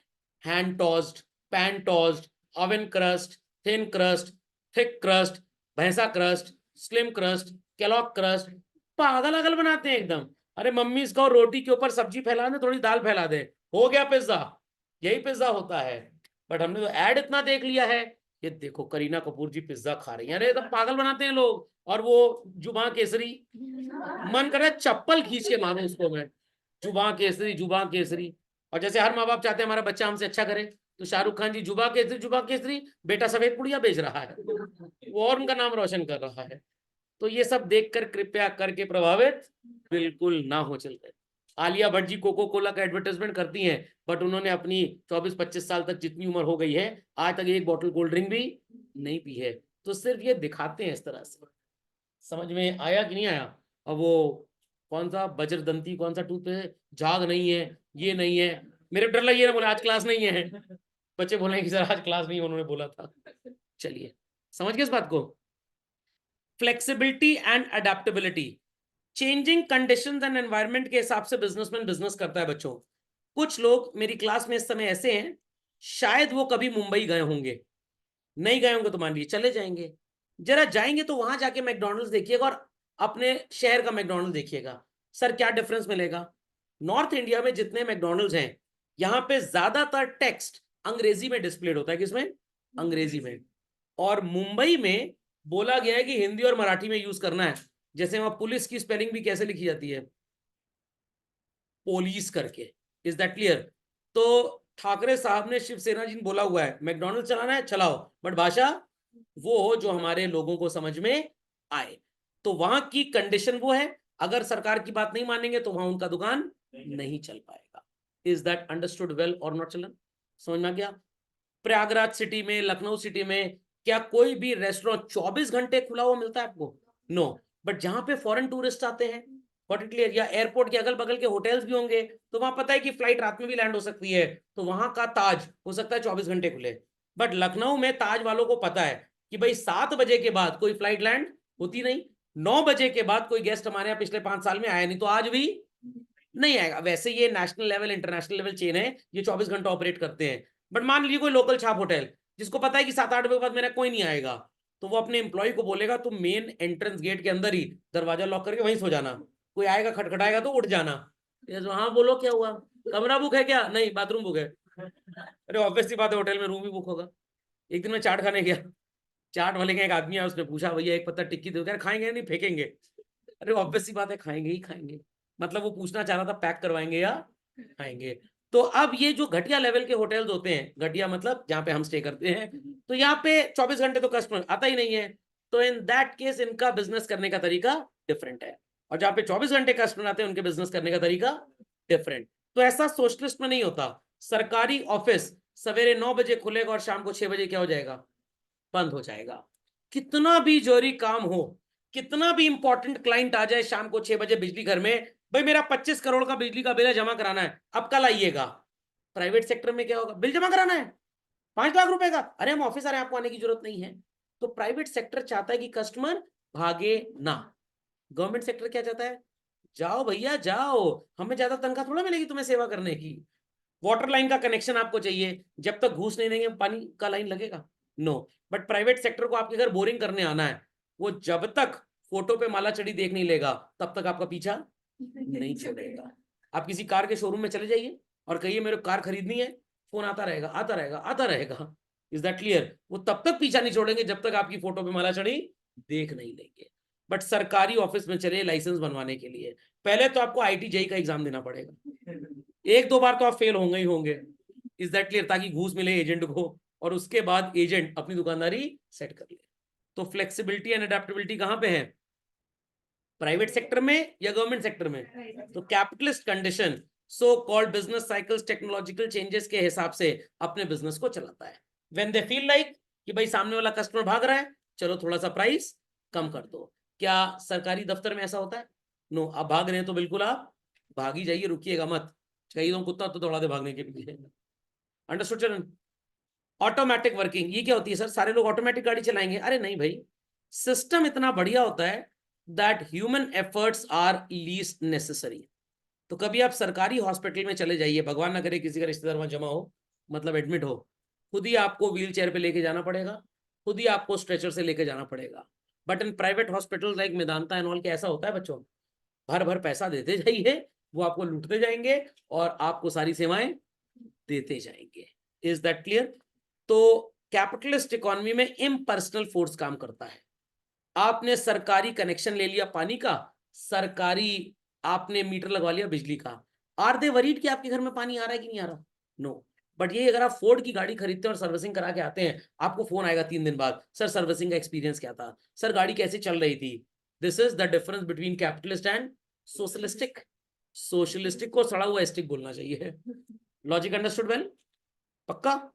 hand tossed, pan tossed, oven crust, thin crust, thick crust, भैंसा crust, slim crust, Kellogg crust, पागल अगल बनाते हैं एकदम। अरे मम्मी इसको रोटी के ऊपर सब्जी फैला दे, थोड़ी दाल फैला दे, हो गया पिज्जा। यही पिज्जा होता है। बट हमने तो ऐड इतना देख लिया है, ये देखो करीना कपूर जी पिज्जा खा रही है, अरे तो पागल बनाते हैं लोग। और वो जुबां केसरी, मन करे चप्पल खींच के मारो उसको मैं, जुबां केसरी जुबां केसरी। और जैसे हर माँ बाप चाहते हैं हमारा बच्चा हमसे अच्छा करे, तो शाहरुख खान जी जुबां केसरी जुबां केसरी, बेटा सफेद पुड़िया बेच रहा है, वो और उनका नाम रोशन कर रहा है। तो ये सब देखकर कृपया करके प्रभावित बिल्कुल ना हो। चलते आलिया भट्ट जी कोको कोला का एडवर्टाइजमेंट करती हैं, बट उन्होंने अपनी 24-25 साल तक जितनी उम्र हो गई है आज तक एक बोतल कोल्ड ड्रिंक भी नहीं पी है। तो सिर्फ ये दिखाते हैं इस तरह से। समझ में आया कि नहीं आया? अब वो कौन सा बजरदंती कौन सा टूथ है, झाग नहीं है, ये नहीं है, मेरे डर लगी ना बोले आज क्लास नहीं है, बच्चे बोले कि सर आज क्लास नहीं है, उन्होंने बोला था। चलिए, समझ गए इस बात को? Flexibility and adaptability, changing conditions and environment के हिसाब से बिजनेसमैन बिजनेस करता है बच्चों। कुछ लोग मेरी क्लास में इस समय ऐसे हैं, शायद वो कभी मुंबई गए होंगे, नहीं गए होंगे तो मान लीजिए चले जाएंगे। जरा जाएंगे तो वहां जाके मैकडॉनल्ड्स देखिएगा और अपने शहर का मैकडॉनल्ड्स देखिएगा, सर क्या डिफरेंस मिलेगा। नॉर्थ इंडिया में जितने मैकडॉनल्ड्स हैं, यहाँ पे ज्यादातर टेक्स्ट अंग्रेजी में डिस्प्लेड होता है। किसमें? अंग्रेजी में। और मुंबई में बोला गया है कि हिंदी और मराठी में यूज करना है। जैसे वहां पुलिस की स्पेलिंग भी कैसे लिखी जाती है? पोलीस करके। Is that clear? तो ठाकरे साहब ने शिवसेना जी ने बोला हुआ है मैकडॉनल्ड चलाना है चलाओ, बट भाषा वो हो जो हमारे लोगों को समझ में आए। तो वहां की कंडीशन वो है, अगर सरकार की बात नहीं मानेंगे तो वहां उनका दुकान नहीं चल पाएगा। इज दैट अंडरस्टूड वेल और नॉट? चलन समझ में आ गया? प्रयागराज सिटी में, लखनऊ सिटी में क्या कोई भी रेस्टोरेंट 24 घंटे खुला हुआ मिलता है आपको? नो। बट जहां पे फॉरेन टूरिस्ट आते हैं, व्हाट इट क्लियर, या एयरपोर्ट के अगल बगल के होटल्स भी होंगे, तो वहां पता है कि फ्लाइट रात में भी लैंड हो सकती है, तो वहां का ताज हो सकता है 24 घंटे खुले। बट लखनऊ में ताज वालों को पता है कि भाई 7 बजे के बाद कोई फ्लाइट लैंड होती नहीं, 9 बजे के बाद कोई गेस्ट हमारे यहाँ पिछले 5 साल में आया नहीं, तो आज भी नहीं आएगा। वैसे ये national level international level chain है, ये 24 घंटा ऑपरेट करते हैं। बट मान लीजिए कोई लोकल छाप होटल जिसको पता है कि 7-8 बजे के बाद मेरा कोई नहीं आएगा, तो वो अपने एम्प्लॉय को बोलेगा तुम मेन एंट्रेंस गेट के अंदर ही दरवाजा लॉक करके वहीं सो जाना, कोई आएगा खटखटाएगा तो उठ जाना। हाँ बोलो क्या हुआ, कमरा बुक है क्या? नहीं, बाथरूम बुक है। अरे ऑब्वियस सी बात है, होटल में रूम भी बुक होगा। एक दिन मैं चाट खाने गया, चाट वाले का एक आदमी आया, उसने पूछा भैया एक पत्ता टिक्की दो, खाएंगे नहीं फेंकेंगे? अरे ऑब्वियस सी बात है खाएंगे ही खाएंगे। मतलब वो पूछना चाह रहा था पैक करवाएंगे या खाएंगे। तो अब ये जो घटिया लेवल के होटल्स होते हैं, घटिया मतलब जहां पे हम स्टे करते हैं, तो यहाँ पे 24 घंटे तो कस्टमर आता ही नहीं है, तो इन दैट केस इनका बिजनेस करने का तरीका डिफरेंट है। और जहाँ पे 24 घंटे कस्टमर आते हैं उनके बिजनेस करने का तरीका डिफरेंट। तो ऐसा सोशलिस्ट में नहीं होता। सरकारी ऑफिस सवेरे 9 बजे खुलेगा और शाम को 6 बजे क्या हो जाएगा? बंद हो जाएगा। कितना भी जरूरी काम हो, कितना भी इंपॉर्टेंट क्लाइंट आ जाए, शाम को 6 बजे बिजली घर में, भाई मेरा 25 करोड़ का बिजली का बिल है जमा कराना है, अब कल आइएगा। प्राइवेट सेक्टर में क्या होगा? बिल जमा कराना है 5 लाख रुपए का, अरे हम ऑफिस आ रहे हैं आपको आने की जरूरत नहीं है। तो प्राइवेट सेक्टर चाहता है कि कस्टमर भागे ना। गवर्नमेंट सेक्टर क्या चाहता है? जाओ भैया जाओ, हमें ज्यादा तनख्वाह थोड़ा मिलेगी तुम्हें सेवा करने की। वाटर लाइन का कनेक्शन आपको चाहिए, जब तक घूस नहीं देंगे पानी का लाइन लगेगा? नो। बट प्राइवेट सेक्टर को आपके घर बोरिंग करने आना है, वो जब तक फोटो पे माला चढ़ी देख नहीं लेगा तब तक आपका पीछा नहीं छोड़ेगा। आप किसी कार के शोरूम में चले जाइए और कहिए मेरे को कार खरीदनी है, फोन आता रहेगा आता रहेगा आता रहेगा। Is that clear? वो तब तक पीछा नहीं छोड़ेंगे जब तक आपकी फोटो पे माला चढ़ी देख नहीं लेंगे। बट सरकारी ऑफिस में चले लाइसेंस बनवाने के लिए पहले तो आपको आईटी जेई का एग्जाम देना पड़ेगा, 1-2 बार तो आप फेल होंगे ही होंगे। Is that clear? ताकि घूस मिले एजेंट को और उसके बाद एजेंट अपनी दुकानदारी सेट कर ले। तो फ्लेक्सिबिलिटी एंड अडेप्टेबिलिटी कहां पे है? प्राइवेट सेक्टर में या गवर्नमेंट सेक्टर में? तो capitalist condition so called business cycles technological changes के हिसाब से अपने बिजनेस को चलाता है। व्हेन दे फील लाइक कि भाई सामने वाला कस्टमर भाग रहा है, चलो थोड़ा सा प्राइस कम कर दो। क्या सरकारी दफ्तर में ऐसा होता है? नो। आप भाग रहे हैं तो बिल्कुल आप भाग ही जाइए, रुकिएगा मत। चाहिए तो कुत्ता तो दौड़ा दे भागने के पीछे। Understood children? ऑटोमेटिक वर्किंग ये क्या होती है सर? सारे लोग ऑटोमेटिक गाड़ी चलाएंगे? अरे नहीं भाई, सिस्टम इतना बढ़िया होता है that human efforts are least necessary. तो कभी आप सरकारी हॉस्पिटल में चले जाइए, भगवान ना करे किसी का रिश्तेदार वहां जमा हो, मतलब एडमिट हो, खुद ही आपको व्हील चेयर पे लेके जाना पड़ेगा, खुद ही आपको स्ट्रेचर से लेके जाना पड़ेगा। But in private hospital like Medanta and all के ऐसा होता है बच्चों, भर भर पैसा देते जाइए, वो आपको लूटते जाएंगे और आपको सारी सेवाएं देते जाएंगे। Is that clear? तो कैपिटलिस्ट इकोनॉमी में इम्पर्सनल फोर्स काम करता है। आपने सरकारी कनेक्शन ले लिया पानी का, सरकारी आपने मीटर लगवा लिया बिजली का, आर दे वरीड कि आपके घर में पानी आ रहा है कि नहीं आ रहा? नो। बट ये अगर आप फोर्ड की गाड़ी खरीदते हैं और सर्विसिंग करा के आते हैं, आपको फोन आएगा 3 दिन बाद, सर सर्विसिंग का एक्सपीरियंस क्या था, सर गाड़ी कैसे चल रही थी। This is the difference between capitalist and socialistic. Socialistic को सड़ा हुआ स्टिक बोलना चाहिए। Logic understood well? पक्का?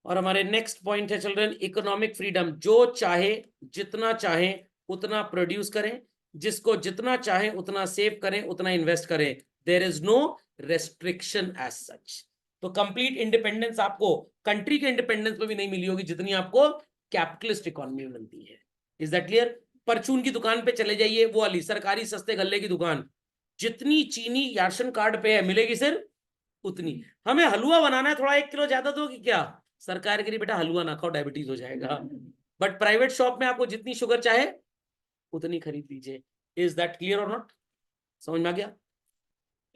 और हमारे नेक्स्ट पॉइंट है चिल्ड्रन, इकोनॉमिक फ्रीडम। जो चाहे जितना चाहे उतना प्रोड्यूस करें, जिसको जितना चाहे उतना सेव करें, उतना इन्वेस्ट करें। There is no restriction as such. तो कंप्लीट इंडिपेंडेंस आपको कंट्री के इंडिपेंडेंस में भी नहीं मिली होगी जितनी आपको कैपिटलिस्ट इकोनॉमी में मिलती है। Is that clear? परचून की दुकान पे चले जाइए, वो वाली सरकारी सस्ते गल्ले की दुकान, जितनी चीनी राशन कार्ड पे है मिलेगी सिर्फ उतनी। हमें हलवा बनाना है, थोड़ा 1 किलो ज्यादा दोगी क्या? सरकार के लिए बेटा हलवा ना खाओ, डायबिटीज हो जाएगा। बट प्राइवेट शॉप में आपको जितनी शुगर चाहे उतनी खरीद लीजिए। इज दैट क्लियर और नॉट? समझ में आ गया?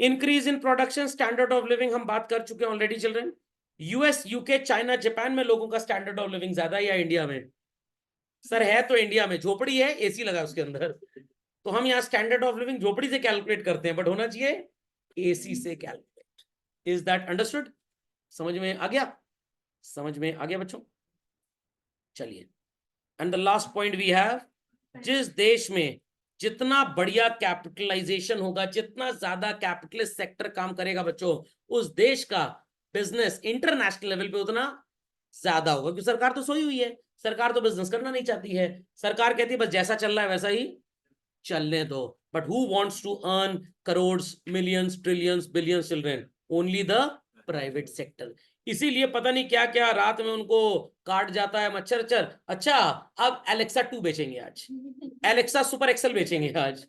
Increase in production standard of living हम बात कर चुके हैं already children. US, UK, China, Japan में लोगों का स्टैंडर्ड ऑफ लिविंग ज्यादा है या इंडिया में? सर है तो इंडिया में, झोपड़ी है, एसी लगा उसके अंदर, तो हम यहाँ स्टैंडर्ड ऑफ लिविंग झोपड़ी से कैलकुलेट करते हैं, बट होना चाहिए एसी से कैलकुलेट। Is that understood? समझ में आ गया? समझ में आ गया बच्चों? चलिए, and the last point we have, जिस देश में जितना बढ़िया कैपिटलाइजेशन होगा, जितना ज्यादा कैपिटलिस्ट सेक्टर काम करेगा बच्चों, उस देश का बिजनेस इंटरनेशनल लेवल पे उतना ज्यादा होगा। क्योंकि सरकार तो सोई हुई है, सरकार तो बिजनेस करना नहीं चाहती है, सरकार कहती है बस जैसा चल रहा है वैसा ही चलने दो। But who wants to earn crores, millions, trillions, billions children? Only the private sector. इसीलिए पता नहीं क्या क्या रात में उनको काट जाता है मच्छर चर। अच्छा, अब एलेक्सा 2 बेचेंगे आज, एलेक्सा सुपर एक्सेल बेचेंगे आज।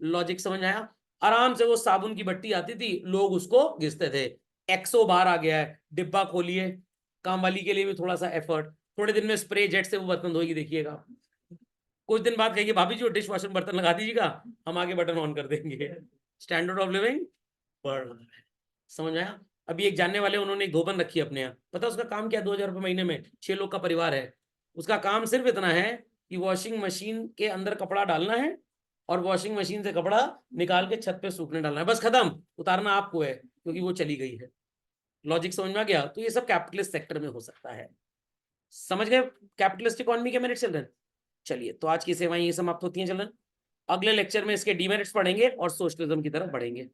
लॉजिक समझ आया? आराम से वो साबुन की बट्टी आती थी, लोग उसको घिसते थे। एक्सो बाहर आ गया है, डिब्बा खोलिए, काम वाली के लिए भी थोड़ा सा एफर्ट, थोड़े दिन में स्प्रे जेट से वो बर्तन धोएगी, देखिएगा। कुछ दिन बाद कहेगी भाभी जी वो डिश वॉशर बर्तन लगा दीजिएगा, हम आगे बटन ऑन कर देंगे। स्टैंडर्ड ऑफ लिविंग बढ़ रहा है। समझ आया? अभी एक जानने वाले, उन्होंने एक धोबन रखी है अपने यहाँ, पता उसका काम क्या? 2000 रुपये महीने में, 6 लोग का परिवार है। उसका काम सिर्फ इतना है कि वॉशिंग मशीन के अंदर कपड़ा डालना है और वॉशिंग मशीन से कपड़ा निकाल के छत पे सूखने डालना है, बस खत्म। उतारना आपको है क्योंकि वो चली गई है। लॉजिक समझ में आ गया? तो ये सब कैपिटलिस्ट सेक्टर में हो सकता है। समझ गए कैपिटलिस्ट इकोनॉमी के मेरिट चिल्ड्रन? चलिए, तो आज की सेवाएं ये समाप्त होती हैं चिल्ड्रन। अगले लेक्चर में इसके डीमेरिट्स पढ़ेंगे और सोशलिज्म की तरफ बढ़ेंगे।